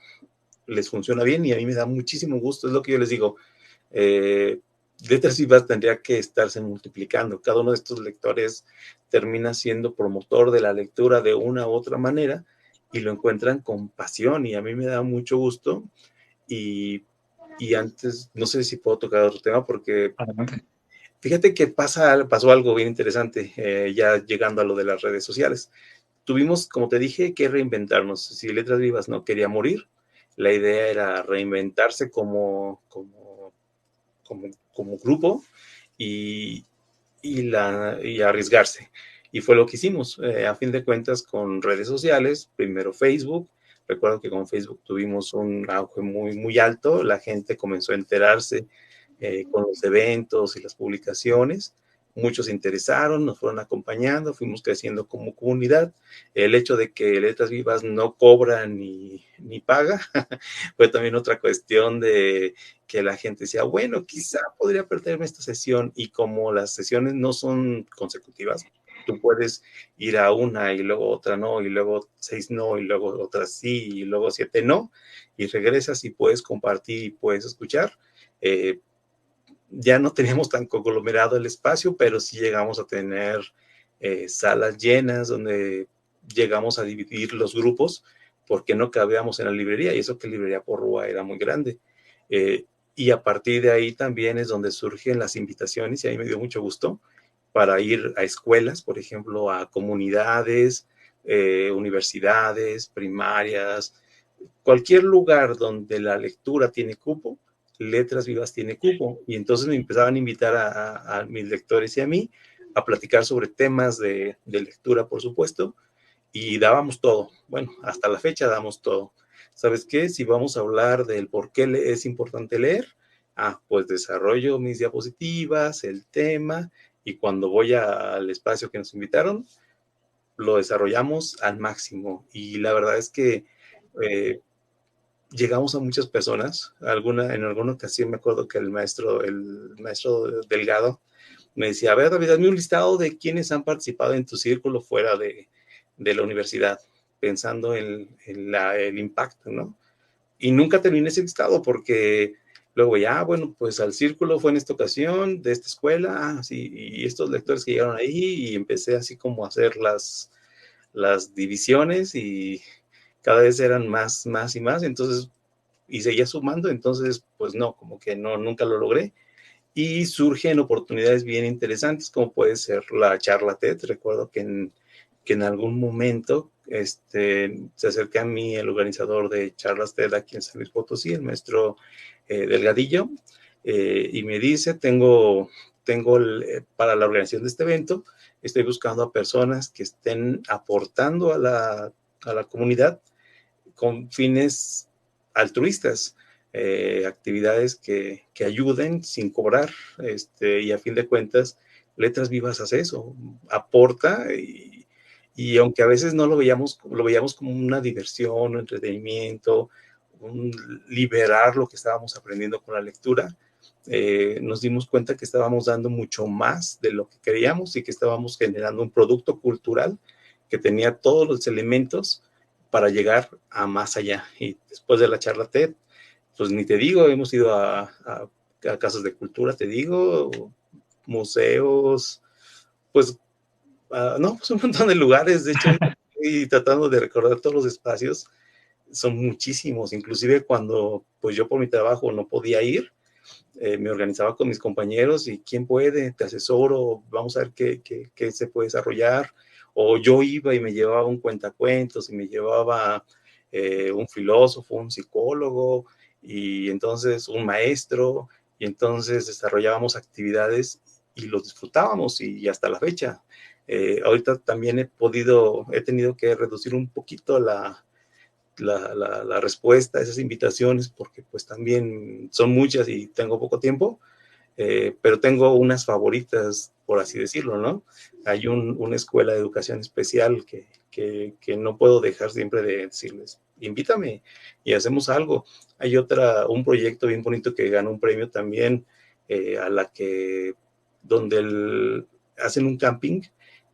les funciona bien y a mí me da muchísimo gusto, es lo que yo les digo. Letras Vivas tendría que estarse multiplicando. Cada uno de estos lectores termina siendo promotor de la lectura de una u otra manera y lo encuentran con pasión y a mí me da mucho gusto. Y, y antes, no sé si puedo tocar otro tema porque Adelante. fíjate que pasó algo bien interesante ya llegando a lo de las redes sociales. Tuvimos, como te dije, que reinventarnos. Si Letras Vivas no quería morir, la idea era reinventarse como grupo y, y arriesgarse. Y fue lo que hicimos. A fin de cuentas, con redes sociales, primero Facebook. Recuerdo que con Facebook tuvimos un auge muy, muy alto. La gente comenzó a enterarse con los eventos y las publicaciones. Muchos se interesaron, nos fueron acompañando, fuimos creciendo como comunidad. El hecho de que Letras Vivas no cobra ni paga fue también otra cuestión de que la gente decía, bueno, quizá podría perderme esta sesión y como las sesiones no son consecutivas, tú puedes ir a una y luego otra no, y luego 6 no, y luego otras sí, y luego 7 no, y regresas y puedes compartir y puedes escuchar. Ya no teníamos tan conglomerado el espacio, pero sí llegamos a tener salas llenas donde llegamos a dividir los grupos porque no cabíamos en la librería y eso que Librería Porrúa era muy grande. Eh, y a partir de ahí también es donde surgen las invitaciones y ahí me dio mucho gusto para ir a escuelas, por ejemplo, a comunidades, universidades, primarias, cualquier lugar donde la lectura tiene cupo, Letras Vivas tiene cupo. Y entonces me empezaban a invitar a mis lectores y a mí a platicar sobre temas de lectura, por supuesto, y dábamos todo. Bueno, hasta la fecha damos todo. ¿Sabes qué? Si vamos a hablar del por qué es importante leer, pues desarrollo mis diapositivas, el tema, y cuando voy al espacio que nos invitaron, lo desarrollamos al máximo. Y la verdad es que eh, llegamos a muchas personas. En alguna ocasión me acuerdo que el maestro Delgado me decía, a ver, David, dame un listado de quienes han participado en tu círculo fuera de la universidad, pensando en el impacto, ¿no? Y nunca terminé ese listado porque luego ya, bueno, pues al círculo fue en esta ocasión, de esta escuela, sí, y estos lectores que llegaron ahí, y empecé así como a hacer las divisiones y cada vez eran más, entonces, y seguía sumando, entonces, pues no, como que no, nunca lo logré. y surgen oportunidades bien interesantes, como puede ser la charla TED. Recuerdo que en algún momento se acerca a mí el organizador de charlas TED aquí en San Luis Potosí, el maestro Delgadillo, y me dice, para la organización de este evento, estoy buscando a personas que estén aportando a la comunidad con fines altruistas, actividades que ayuden sin cobrar, y a fin de cuentas, Letras Vivas hace eso, aporta, y aunque a veces no lo veíamos como una diversión, un entretenimiento, un liberar lo que estábamos aprendiendo con la lectura, nos dimos cuenta que estábamos dando mucho más de lo que queríamos y que estábamos generando un producto cultural que tenía todos los elementos para llegar a más allá. Y después de la charla TED, pues ni te digo, hemos ido a casas de cultura, te digo, museos, pues, no, pues un montón de lugares. De hecho, y tratando de recordar todos los espacios, son muchísimos. Inclusive cuando pues yo por mi trabajo no podía ir, me organizaba con mis compañeros y quién puede, te asesoro, vamos a ver qué se puede desarrollar. O yo iba y me llevaba un cuentacuentos y me llevaba un filósofo, un psicólogo y entonces un maestro, y entonces desarrollábamos actividades y los disfrutábamos, y hasta la fecha. Ahorita también he tenido que reducir un poquito la respuesta a esas invitaciones, porque pues también son muchas y tengo poco tiempo, pero tengo unas favoritas, por así decirlo, ¿no? Hay una escuela de educación especial que no puedo dejar siempre de decirles, invítame y hacemos algo. Hay un proyecto bien bonito que ganó un premio también, a la que, donde hacen un camping,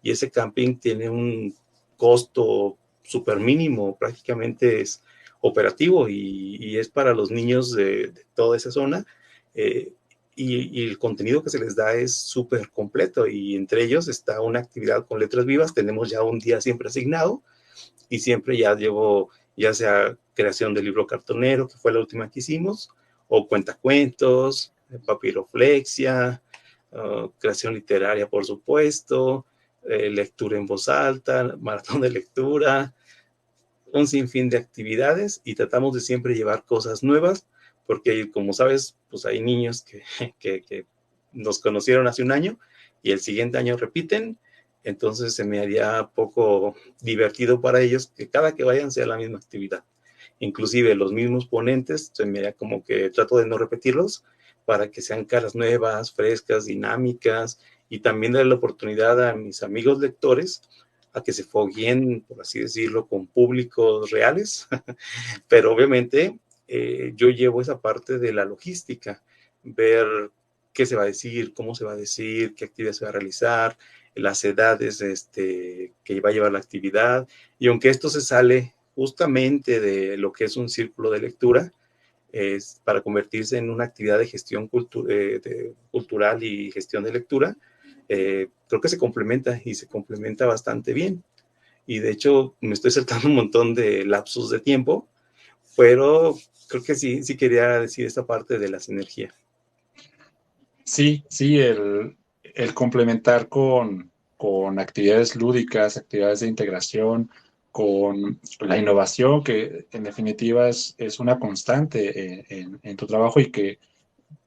y ese camping tiene un costo súper mínimo, prácticamente es operativo, y es para los niños de toda esa zona, eh, y el contenido que se les da es súper completo, y entre ellos está una actividad con Letras Vivas. Tenemos ya un día siempre asignado, y siempre ya llevo, ya sea creación de libro cartonero, que fue la última que hicimos, o cuentacuentos, papiroflexia, creación literaria, por supuesto, lectura en voz alta, maratón de lectura, un sinfín de actividades, y tratamos de siempre llevar cosas nuevas, porque como sabes, pues hay niños que nos conocieron hace un año y el siguiente año repiten. Entonces se me haría poco divertido para ellos que cada que vayan sea la misma actividad. Inclusive los mismos ponentes, se me haría como que trato de no repetirlos, para que sean caras nuevas, frescas, dinámicas, y también darle la oportunidad a mis amigos lectores a que se fogueen, por así decirlo, con públicos reales. Pero obviamente yo llevo esa parte de la logística, ver qué se va a decir, cómo se va a decir, qué actividad se va a realizar, las edades que va a llevar la actividad. Y aunque esto se sale justamente de lo que es un círculo de lectura, es para convertirse en una actividad de gestión cultural y gestión de lectura, creo que se complementa, y se complementa bastante bien. Y de hecho me estoy saltando un montón de lapsos de tiempo, pero creo que sí quería decir esta parte de la sinergia. Sí, sí, el complementar con actividades lúdicas, actividades de integración, con la innovación, que en definitiva es una constante en tu trabajo y que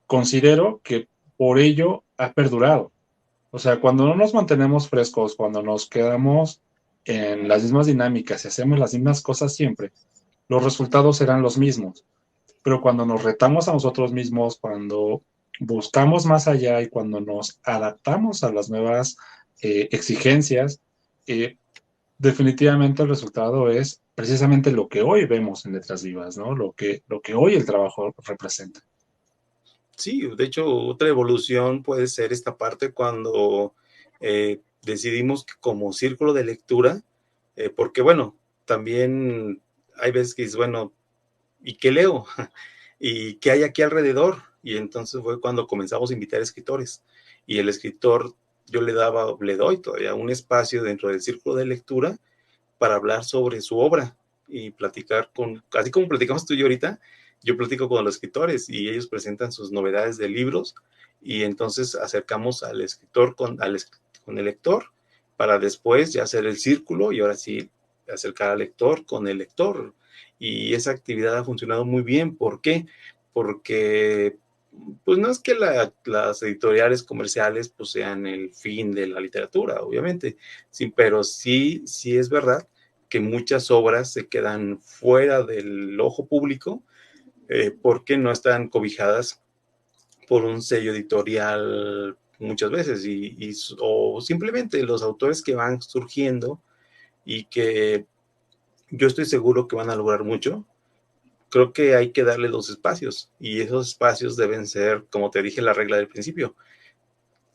considero que por ello ha perdurado. O sea, cuando no nos mantenemos frescos, cuando nos quedamos en las mismas dinámicas y hacemos las mismas cosas siempre, los resultados serán los mismos. Pero cuando nos retamos a nosotros mismos, cuando buscamos más allá y cuando nos adaptamos a las nuevas exigencias, eh, definitivamente el resultado es precisamente lo que hoy vemos en Letras Vivas, ¿no? Lo que hoy el trabajo representa. Sí, de hecho, otra evolución puede ser esta parte cuando decidimos que como círculo de lectura, porque bueno, también hay veces que dices, bueno, ¿y qué leo? ¿Y qué hay aquí alrededor? Y entonces fue cuando comenzamos a invitar escritores. Y el escritor, yo le doy todavía un espacio dentro del círculo de lectura para hablar sobre su obra y platicar así como platicamos tú y yo ahorita, yo platico con los escritores y ellos presentan sus novedades de libros, y entonces acercamos al escritor con el lector, para después ya hacer el círculo y ahora sí acercar al lector con el lector. Y esa actividad ha funcionado muy bien. ¿Por qué? Porque pues no es que las editoriales comerciales pues sean el fin de la literatura, obviamente, sí, pero sí, sí es verdad que muchas obras se quedan fuera del ojo público porque no están cobijadas por un sello editorial muchas veces o simplemente los autores que van surgiendo y que yo estoy seguro que van a lograr mucho. Creo que hay que darle los espacios y esos espacios deben ser, como te dije, la regla del principio.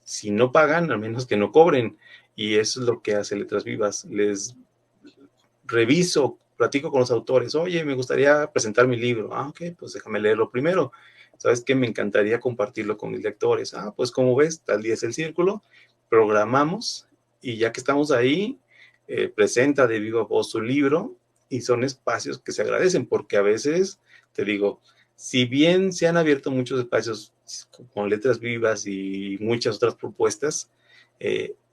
Si no pagan, al menos que no cobren. Y eso es lo que hace Letras Vivas. Les reviso, platico con los autores. Oye, me gustaría presentar mi libro. Ah, ok, pues déjame leerlo primero. ¿Sabes qué? Me encantaría compartirlo con mis lectores. Ah, pues como ves, tal día es el círculo. Programamos y ya que estamos ahí, presenta de viva voz su libro y son espacios que se agradecen porque a veces, te digo, si bien se han abierto muchos espacios con Letras Vivas y muchas otras propuestas,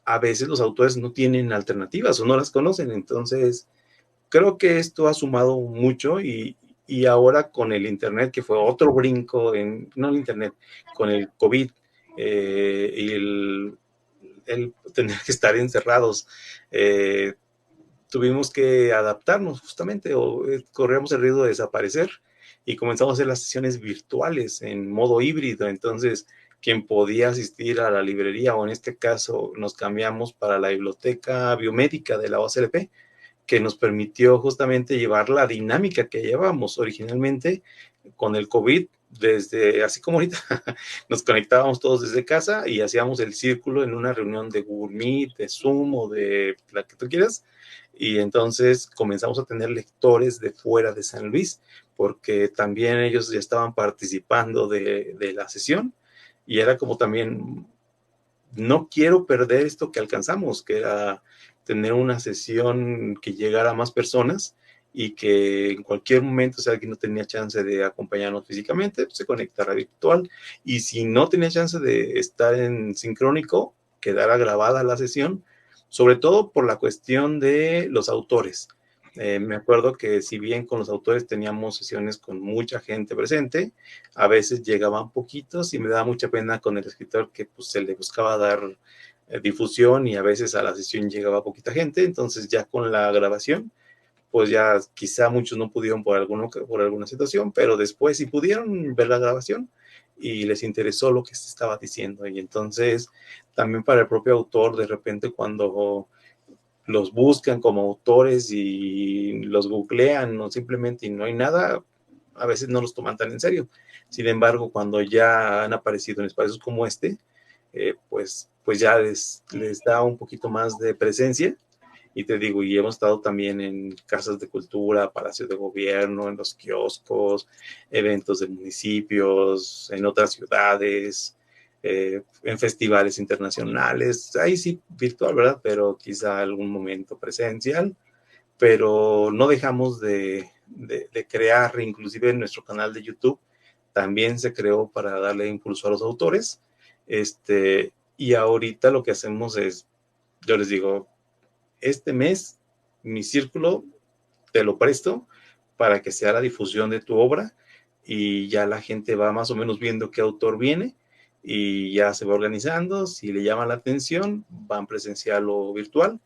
a veces los autores no tienen alternativas o no las conocen. Entonces, creo que esto ha sumado mucho y ahora con el Internet, que fue otro brinco, no el Internet, con el COVID y el tener que estar encerrados, tuvimos que adaptarnos justamente o corríamos el riesgo de desaparecer y comenzamos a hacer las sesiones virtuales en modo híbrido. Entonces, quien podía asistir a la librería o en este caso nos cambiamos para la biblioteca biomédica de la OCLP, que nos permitió justamente llevar la dinámica que llevábamos originalmente con el COVID, desde, así como ahorita, nos conectábamos todos desde casa y hacíamos el círculo en una reunión de Google Meet, de Zoom o de la que tú quieras, y entonces comenzamos a tener lectores de fuera de San Luis, porque también ellos ya estaban participando de la sesión, y era como también no quiero perder esto que alcanzamos, que era tener una sesión que llegara a más personas y que en cualquier momento, si alguien no tenía chance de acompañarnos físicamente, pues se conectara virtual. Y si no tenía chance de estar en sincrónico, quedara grabada la sesión, sobre todo por la cuestión de los autores. Me acuerdo que si bien con los autores teníamos sesiones con mucha gente presente, a veces llegaban poquitos y me daba mucha pena con el escritor que pues se le buscaba dar difusión y a veces a la sesión llegaba poquita gente. Entonces ya con la grabación pues ya quizá muchos no pudieron por alguna situación, pero después sí pudieron ver la grabación y les interesó lo que se estaba diciendo. Y entonces también para el propio autor, de repente cuando los buscan como autores y los googlean o simplemente y no hay nada, a veces no los toman tan en serio. Sin embargo, cuando ya han aparecido en espacios como este, pues ya les da un poquito más de presencia. Y te digo, y hemos estado también en casas de cultura, palacios de gobierno, en los kioscos, eventos de municipios, en otras ciudades, en festivales internacionales, ahí sí virtual, ¿verdad? Pero quizá algún momento presencial, pero no dejamos de crear, inclusive en nuestro canal de YouTube, también se creó para darle impulso a los autores, y ahorita lo que hacemos es, yo les digo, este mes mi círculo te lo presto para que sea la difusión de tu obra y ya la gente va más o menos viendo qué autor viene y ya se va organizando, si le llama la atención, van presencial o virtual,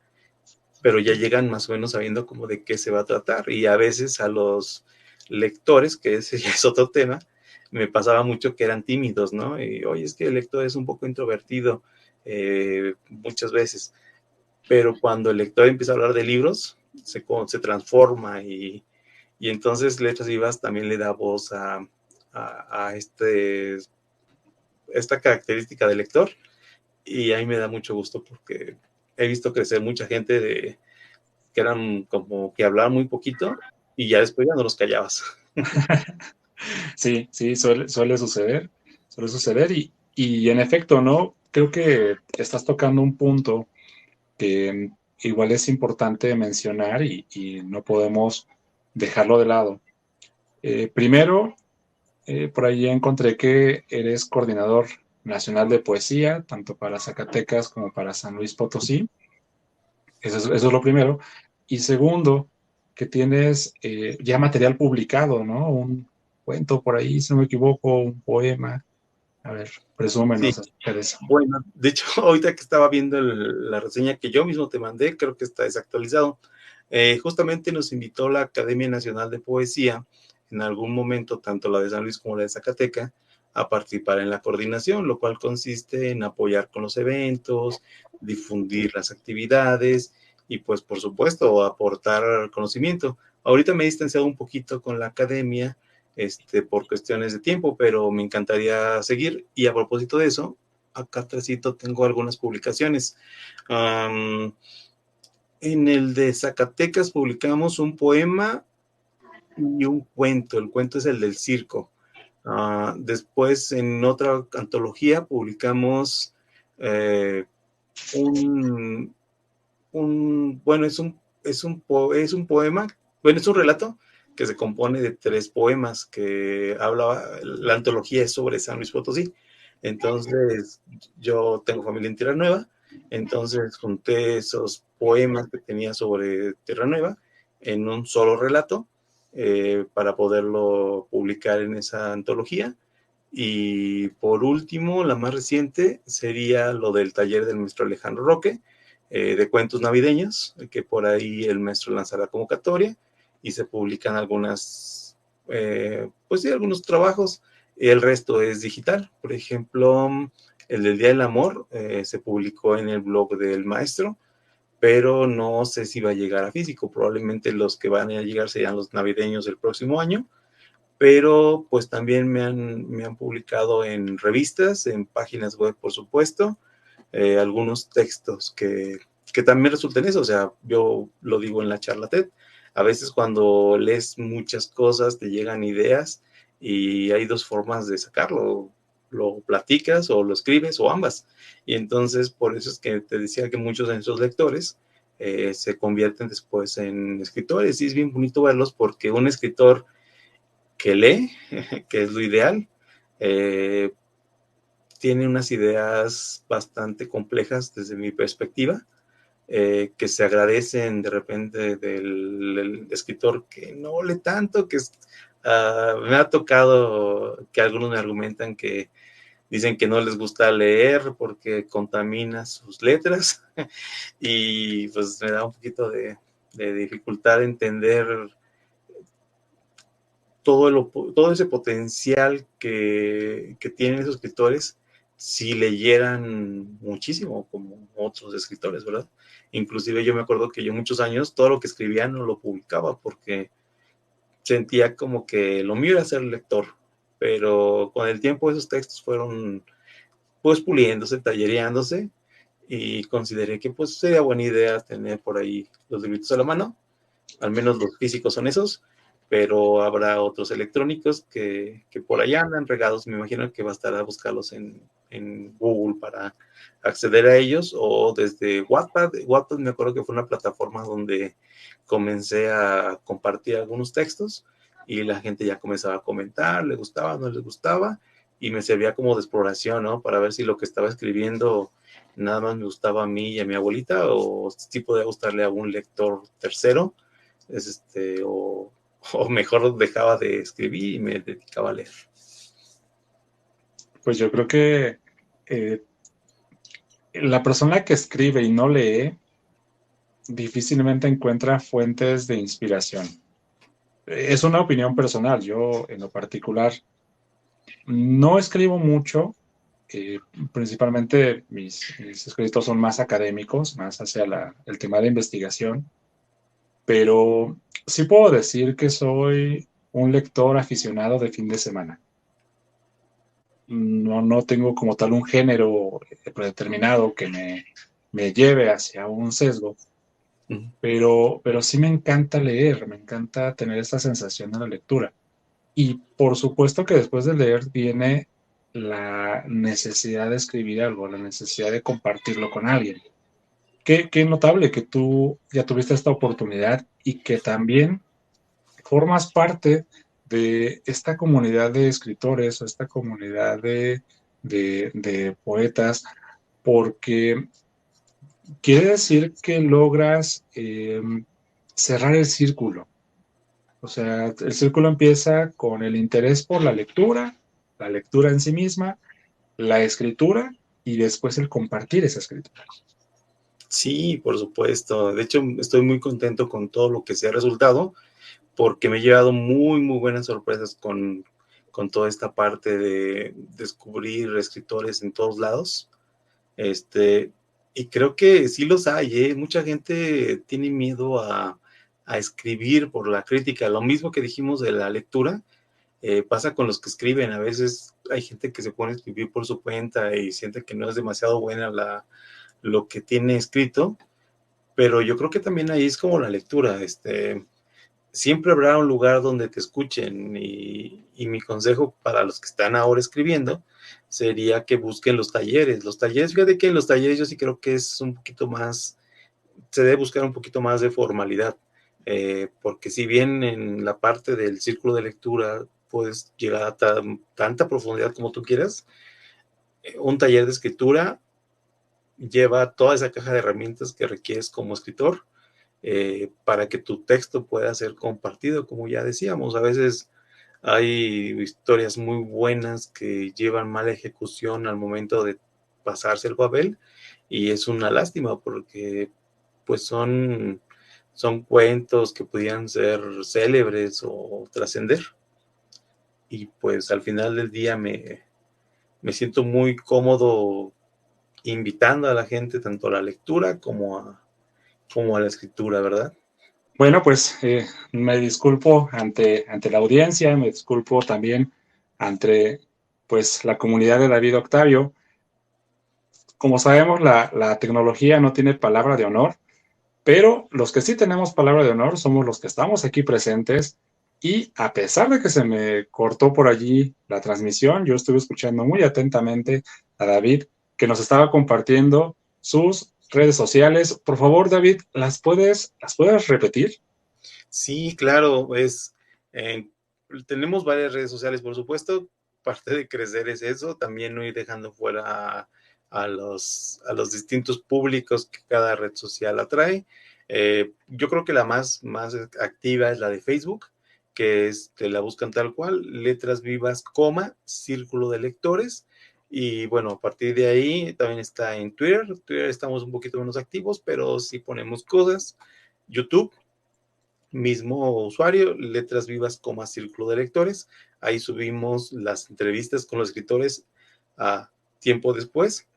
pero ya llegan más o menos sabiendo como de qué se va a tratar y a veces a los lectores, que ese ya es otro tema, me pasaba mucho que eran tímidos, ¿no? Y oye, es que el lector es un poco introvertido muchas veces, pero cuando el lector empieza a hablar de libros, se transforma y entonces Letras Vivas también le da voz a esta característica del lector y a mí me da mucho gusto porque he visto crecer mucha gente que eran como que hablaban muy poquito y ya después ya no los callabas. Sí, sí, suele suceder y en efecto, ¿no? Creo que estás tocando un punto que igual es importante mencionar y no podemos dejarlo de lado. Primero, por ahí encontré que eres coordinador nacional de poesía, tanto para Zacatecas como para San Luis Potosí. Eso es lo primero. Y segundo, que tienes ya material publicado, ¿no? Un cuento por ahí, si no me equivoco, un poema. A ver, Sí, presúmenos acerca de eso. bueno, de hecho, ahorita que estaba viendo la reseña que yo mismo te mandé, creo que está desactualizado. Justamente nos invitó la Academia Nacional de Poesía, en algún momento, tanto la de San Luis como la de Zacatecas, a participar en la coordinación, lo cual consiste en apoyar con los eventos, difundir las actividades y, pues, por supuesto, aportar conocimiento. Ahorita me he distanciado un poquito con la academia, por cuestiones de tiempo, pero me encantaría seguir. Y a propósito de eso, acá atrásito tengo algunas publicaciones. Um, en el de Zacatecas publicamos un poema y un cuento. El cuento es el del circo. Después, en otra antología, publicamos eh, un, bueno, es un poema, bueno, es un relato que se compone de 3 poemas que hablaba, la antología es sobre San Luis Potosí. Entonces, yo tengo familia en Tierra Nueva, entonces junté esos poemas que tenía sobre Tierra Nueva en un solo relato para poderlo publicar en esa antología. Y por último, la más reciente sería lo del taller del maestro Alejandro Roque, de cuentos navideños, que por ahí el maestro lanza la convocatoria y se publican pues sí, algunos trabajos. El resto es digital. Por ejemplo, el del Día del Amor se publicó en el blog del maestro, pero no sé si va a llegar a físico. Probablemente los que van a llegar serían los navideños del próximo año, pero pues también me han publicado en revistas, en páginas web, por supuesto, algunos textos que también resultan eso. O sea, yo lo digo en la charla TED, a veces cuando lees muchas cosas te llegan ideas y hay 2 formas de sacarlo: lo platicas o lo escribes o ambas. Y entonces por eso es que te decía que muchos de nuestros lectores se convierten después en escritores, y es bien bonito verlos porque un escritor que lee, que es lo ideal, eh, tiene unas ideas bastante complejas desde mi perspectiva, que se agradecen de repente del escritor que no lee tanto, me ha tocado que algunos me argumentan que dicen que no les gusta leer porque contamina sus letras y pues me da un poquito de dificultad entender todo ese potencial que tienen esos escritores si leyeran muchísimo como otros escritores, ¿verdad? Inclusive yo me acuerdo que yo muchos años todo lo que escribía no lo publicaba porque sentía como que lo mío era ser lector, pero con el tiempo esos textos fueron pues puliéndose, tallereándose, y consideré que pues sería buena idea tener por ahí los libritos a la mano. Al menos los físicos son esos, pero habrá otros electrónicos que por allá andan regados. Me imagino que bastará buscarlos en Google para acceder a ellos, o desde Wattpad. Wattpad me acuerdo que fue una plataforma donde comencé a compartir algunos textos y la gente ya comenzaba a comentar, le gustaba, no les gustaba, y me servía como de exploración, ¿no? Para ver si lo que estaba escribiendo nada más me gustaba a mí y a mi abuelita, o si podía gustarle a un lector tercero, o mejor dejaba de escribir y me dedicaba a leer. Pues yo creo que eh, la persona que escribe y no lee difícilmente encuentra fuentes de inspiración. Es una opinión personal. Yo, en lo particular, no escribo mucho. eh, Principalmente mis escritos son más académicos, más hacia el tema de investigación, pero sí puedo decir que soy un lector aficionado de fin de semana. No tengo como tal un género predeterminado que me lleve hacia un sesgo, pero sí me encanta leer, me encanta tener esta sensación de la lectura. Y por supuesto que después de leer viene la necesidad de escribir algo, la necesidad de compartirlo con alguien. Qué notable que tú ya tuviste esta oportunidad y que también formas parte de esta comunidad de escritores o esta comunidad de de poetas, porque quiere decir que logras cerrar el círculo. O sea, el círculo empieza con el interés por la lectura en sí misma, la escritura y después el compartir esa escritura. Sí, por supuesto. De hecho, estoy muy contento con todo lo que se ha resultado, porque me he llevado muy, muy buenas sorpresas con toda esta parte de descubrir escritores en todos lados. Este, y creo que sí los hay, ¿eh? Mucha gente tiene miedo a escribir por la crítica. Lo mismo que dijimos de la lectura, pasa con los que escriben. A veces hay gente que se pone a escribir por su cuenta y siente que no es demasiado buena lo que tiene escrito, pero yo creo que también ahí es como la lectura. Siempre habrá un lugar donde te escuchen y mi consejo para los que están ahora escribiendo sería que busquen los talleres. Los talleres, fíjate que en los talleres yo sí creo que es un poquito más, se debe buscar un poquito más de formalidad, porque si bien en la parte del círculo de lectura puedes llegar a tanta profundidad como tú quieras, un taller de escritura lleva toda esa caja de herramientas que requieres como escritor, para que tu texto pueda ser compartido, como ya decíamos. A veces hay historias muy buenas que llevan mala ejecución al momento de pasarse el papel y es una lástima porque pues son cuentos que pudieran ser célebres o trascender. Y pues al final del día me siento muy cómodo invitando a la gente tanto a la lectura como a la escritura, ¿verdad? Bueno, pues me disculpo ante la audiencia, me disculpo también ante pues la comunidad de David Octavio. Como sabemos, la tecnología no tiene palabra de honor, pero los que sí tenemos palabra de honor somos los que estamos aquí presentes y a pesar de que se me cortó por allí la transmisión, yo estuve escuchando muy atentamente a David que nos estaba compartiendo sus redes sociales. Por favor, David, las puedes repetir? Sí, claro, eh, tenemos varias redes sociales, por supuesto. Parte de crecer es eso, también no ir dejando fuera a los distintos públicos que cada red social atrae. Yo creo que la más activa es la de Facebook, que la buscan tal cual, letras vivas, coma, círculo de lectores. Y bueno, a partir de ahí también está en Twitter. Twitter estamos un poquito menos activos, pero sí ponemos cosas. YouTube, mismo usuario, letras vivas, coma, círculo de lectores. Ahí subimos las entrevistas con los escritores a tiempo después.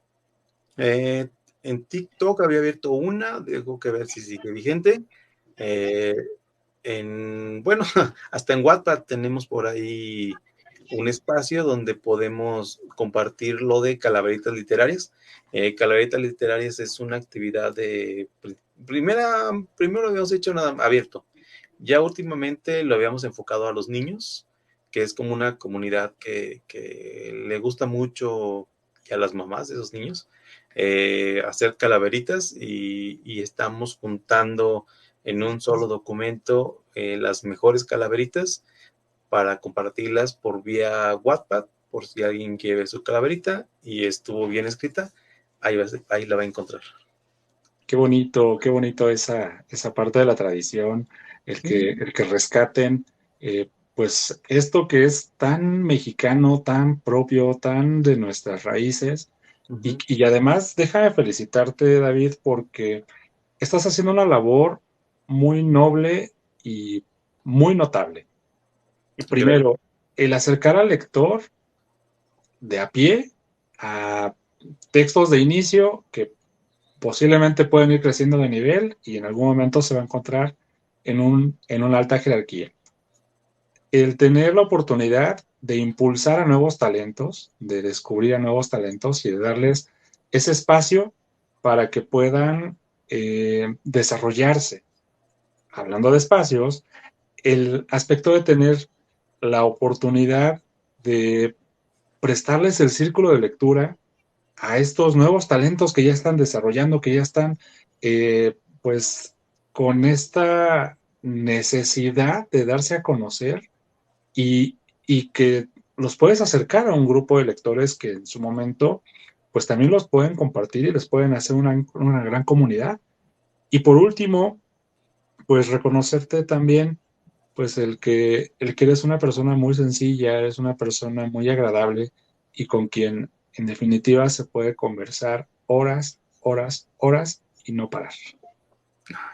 Eh, en TikTok había abierto una, dejo que ver si sigue vigente. Eh, bueno, hasta en Wattpad tenemos por ahí un espacio donde podemos compartir lo de calaveritas literarias. Calaveritas literarias es una actividad primero lo habíamos hecho nada abierto. Ya últimamente lo habíamos enfocado a los niños, que es como una comunidad que le gusta mucho, y a las mamás de esos niños, hacer calaveritas y estamos juntando en un solo documento las mejores calaveritas para compartirlas por vía WhatsApp, por si alguien quiere ver su calaverita y estuvo bien escrita, ahí la va a encontrar. Qué bonito esa parte de la tradición, el que rescaten, pues esto que es tan mexicano, tan propio, tan de nuestras raíces. Uh-huh. Y además, déjame felicitarte, David, porque estás haciendo una labor muy noble y muy notable. Gracias. Primero, el acercar al lector de a pie a textos de inicio que posiblemente pueden ir creciendo de nivel y en algún momento se va a encontrar en una alta jerarquía. El tener la oportunidad de impulsar a nuevos talentos, de descubrir a nuevos talentos y de darles ese espacio para que puedan desarrollarse. Hablando de espacios, el aspecto de tener la oportunidad de prestarles el círculo de lectura a estos nuevos talentos que ya están desarrollando, que ya están pues con esta necesidad de darse a conocer y que los puedes acercar a un grupo de lectores que en su momento, pues también los pueden compartir y les pueden hacer una gran comunidad. Y por último, pues reconocerte también, pues el que eres una persona muy sencilla, eres una persona muy agradable y con quien en definitiva se puede conversar horas, horas, horas y no parar.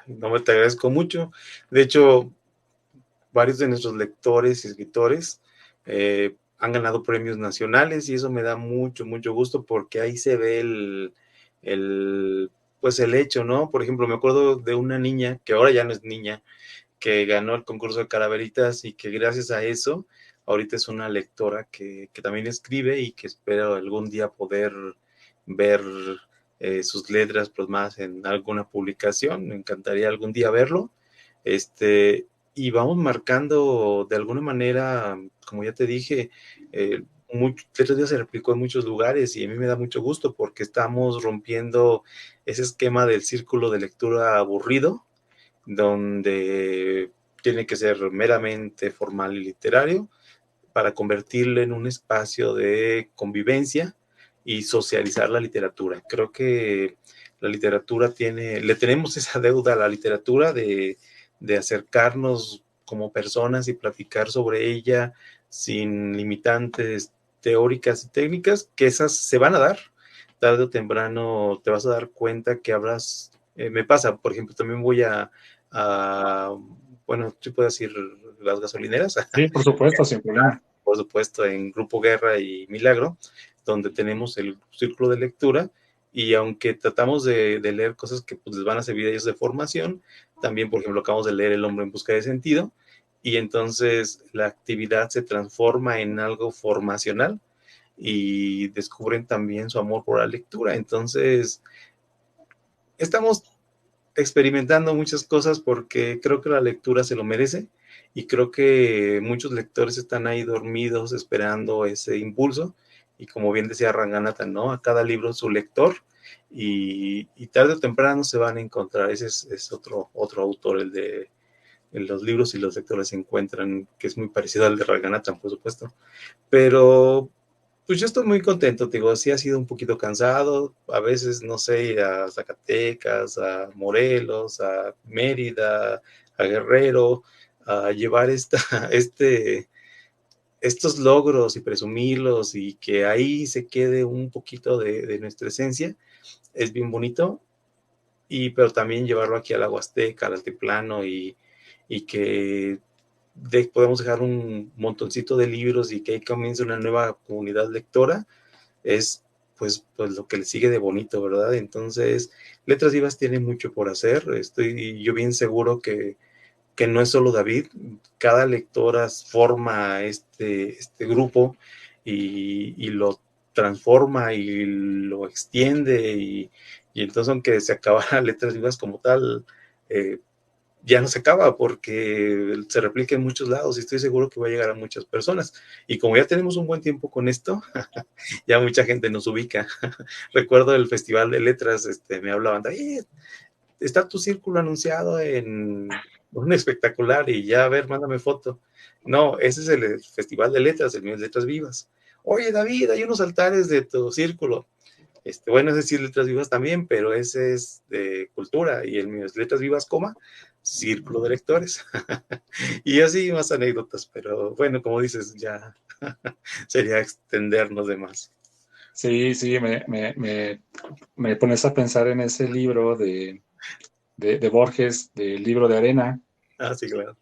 No, me te agradezco mucho. De hecho, varios de nuestros lectores y escritores han ganado premios nacionales y eso me da mucho, mucho gusto porque ahí se ve pues el hecho, ¿no? Por ejemplo, me acuerdo de una niña, que ahora ya no es niña, que ganó el concurso de calaveritas y que gracias a eso ahorita es una lectora que también escribe y que espero algún día poder ver sus letras plasmadas en alguna publicación. Me encantaría algún día verlo. Y vamos marcando de alguna manera, como ya te dije, Letras Vivas se replicó en muchos lugares y a mí me da mucho gusto porque estamos rompiendo ese esquema del círculo de lectura aburrido, donde tiene que ser meramente formal y literario, para convertirlo en un espacio de convivencia y socializar la literatura. Creo que la literatura le tenemos esa deuda a la literatura de acercarnos como personas y platicar sobre ella sin limitantes teóricas y técnicas, que esas se van a dar. Tarde o temprano te vas a dar cuenta que habrás, me pasa, por ejemplo, también voy a bueno, ¿sí puedo decir las gasolineras? Sí, por supuesto, sin problema. Por supuesto, en Grupo Guerra y Milagro, donde tenemos el círculo de lectura, y aunque tratamos de leer cosas que pues, les van a servir a ellos de formación, también, por ejemplo, acabamos de leer El hombre en busca de sentido, y entonces la actividad se transforma en algo formacional y descubren también su amor por la lectura. Entonces, estamos experimentando muchas cosas porque creo que la lectura se lo merece y creo que muchos lectores están ahí dormidos esperando ese impulso y como bien decía Ranganathan, ¿no? A cada libro su lector y tarde o temprano se van a encontrar. Ese es otro autor, el de los libros y los lectores se encuentran, que es muy parecido al de Ranganathan, por supuesto. Pero pues yo estoy muy contento, te digo, sí ha sido un poquito cansado, a veces, no sé, ir a Zacatecas, a Morelos, a Mérida, a Guerrero, a llevar estos logros y presumirlos y que ahí se quede un poquito de nuestra esencia, es bien bonito, pero también llevarlo aquí a la Huasteca, al Altiplano y que podemos dejar un montoncito de libros y que ahí comience una nueva comunidad lectora, es pues lo que le sigue de bonito, ¿verdad? Entonces, Letras Vivas tiene mucho por hacer. Estoy yo bien seguro que no es solo David, cada lectora forma este grupo y lo transforma y lo extiende y entonces aunque se acabara Letras Vivas como tal, ya no se acaba porque se replica en muchos lados y estoy seguro que va a llegar a muchas personas. Y como ya tenemos un buen tiempo con esto, ya mucha gente nos ubica. Recuerdo el Festival de Letras, me hablaban, está tu círculo anunciado en un espectacular y ya, a ver, mándame foto. No, ese es el Festival de Letras, el mío es Letras Vivas. Oye, David, hay unos altares de tu círculo. Bueno, es decir, Letras Vivas también, pero ese es de cultura y el mío es Letras Vivas, círculo de lectores. Y así más anécdotas, pero bueno, como dices, ya sería extendernos de más. Sí, sí, me pones a pensar en ese libro de Borges, del libro de arena, Ah, sí, claro.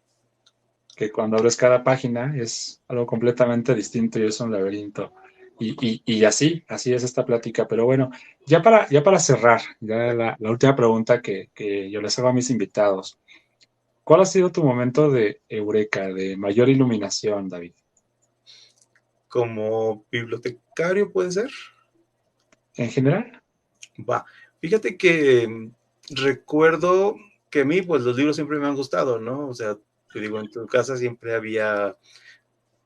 que cuando abres cada página es algo completamente distinto y es un laberinto. Y así es esta plática. Pero bueno, ya para cerrar, ya la última pregunta que yo les hago a mis invitados. ¿Cuál ha sido tu momento de eureka, de mayor iluminación, David? Como bibliotecario puede ser. ¿En general? Va, fíjate que recuerdo que a mí, pues los libros siempre me han gustado, ¿no? O sea, te digo, en tu casa siempre había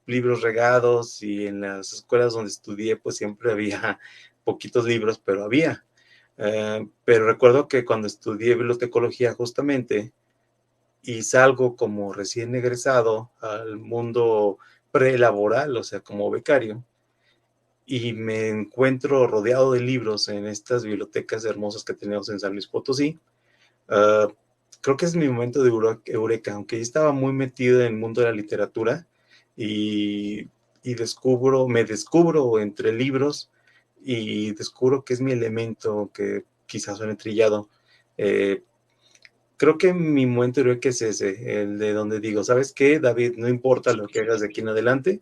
libros regados y en las escuelas donde estudié, pues siempre había poquitos libros, pero había. Pero recuerdo que cuando estudié bibliotecología justamente y salgo como recién egresado al mundo prelaboral, o sea, como becario, y me encuentro rodeado de libros en estas bibliotecas hermosas que tenemos en San Luis Potosí. Uh, Creo que es mi momento de eureka, aunque yo estaba muy metido en el mundo de la literatura y, y me descubro entre libros y descubro que es mi elemento, que quizás suene trillado. Eh, Creo que mi momento de eureka es ese, el de donde digo, ¿sabes qué, David? No importa lo que hagas de aquí en adelante,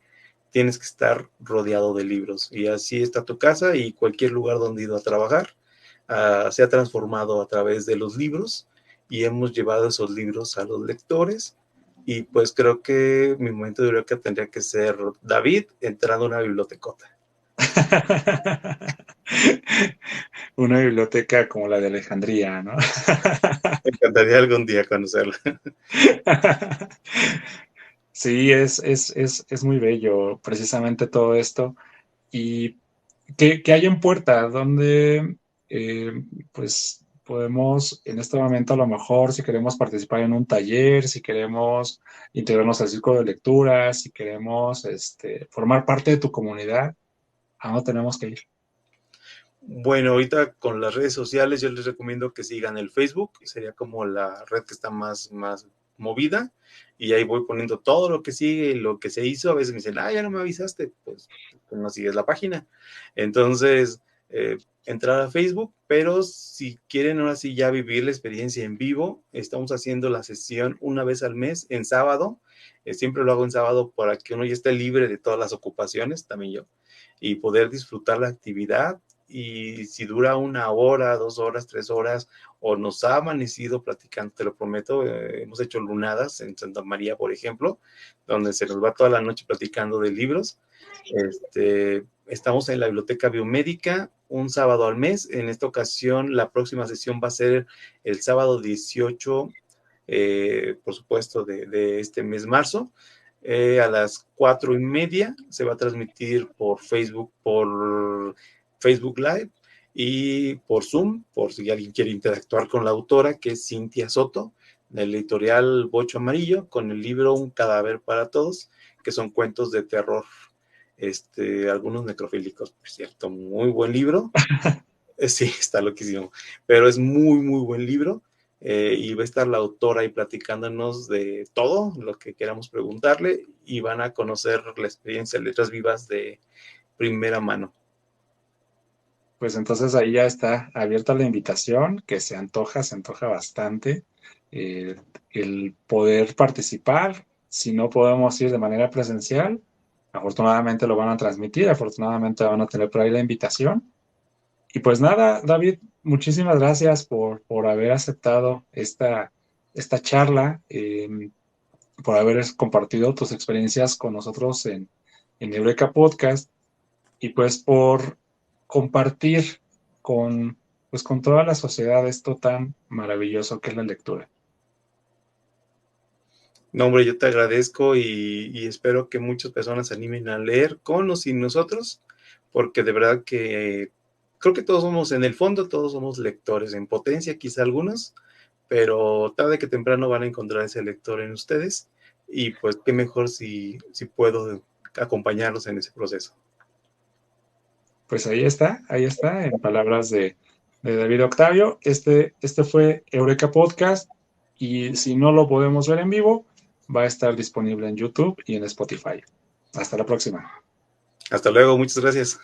tienes que estar rodeado de libros. Y así está tu casa y cualquier lugar donde he ido a trabajar se ha transformado a través de los libros y hemos llevado esos libros a los lectores. Y pues creo que mi momento de eureka tendría que ser David entrando a una bibliotecota. Una biblioteca como la de Alejandría, ¿no? Me encantaría algún día conocerla. Sí, es muy bello precisamente todo esto. ¿Y qué hay en Puerta? Donde pues podemos en este momento a lo mejor si queremos participar en un taller, si queremos integrarnos al círculo de lectura, si queremos formar parte de tu comunidad, ¿a dónde tenemos que ir? Bueno, ahorita con las redes sociales yo les recomiendo que sigan el Facebook, sería como la red que está más movida, y ahí voy poniendo todo lo que sigue, lo que se hizo. A veces me dicen, ya no me avisaste, pues no sigues la página. Entonces, entrar a Facebook, pero si quieren ahora sí ya vivir la experiencia en vivo, estamos haciendo la sesión una vez al mes en sábado. Siempre lo hago en sábado para que uno ya esté libre de todas las ocupaciones, también yo, y poder disfrutar la actividad. Y si dura 1 hora, 2 horas, 3 horas, o nos ha amanecido platicando, te lo prometo, hemos hecho lunadas en Santa María, por ejemplo, donde se nos va toda la noche platicando de libros. Estamos en la Biblioteca Biomédica un sábado al mes. En esta ocasión, la próxima sesión va a ser el sábado 18, por supuesto, de este mes marzo. A las 4:30 se va a transmitir por Facebook Live y por Zoom, por si alguien quiere interactuar con la autora, que es Cintia Soto, del editorial Bocho Amarillo, con el libro Un cadáver para todos, que son cuentos de terror, algunos necrofílicos, por cierto. Muy buen libro. Sí, está loquísimo, pero es muy buen libro. Y va a estar la autora ahí platicándonos de todo lo que queramos preguntarle, y van a conocer la experiencia de Letras Vivas de primera mano. Pues entonces ahí ya está abierta la invitación, que se antoja bastante el poder participar. Si no podemos ir de manera presencial, afortunadamente lo van a transmitir, afortunadamente van a tener por ahí la invitación. Y pues nada, David, muchísimas gracias por haber aceptado esta charla, por haber compartido tus experiencias con nosotros en Eureka Podcast y pues por compartir con, pues, con toda la sociedad esto tan maravilloso que es la lectura. No, hombre, yo te agradezco y espero que muchas personas se animen a leer con o sin nosotros, porque de verdad que creo que todos somos, en el fondo, todos somos lectores, en potencia quizá algunos, pero tarde que temprano van a encontrar ese lector en ustedes, y pues qué mejor si puedo acompañarlos en ese proceso. Pues ahí está, en palabras de David Octavio. Este fue Eureka Podcast y si no lo podemos ver en vivo, va a estar disponible en YouTube y en Spotify. Hasta la próxima. Hasta luego, muchas gracias.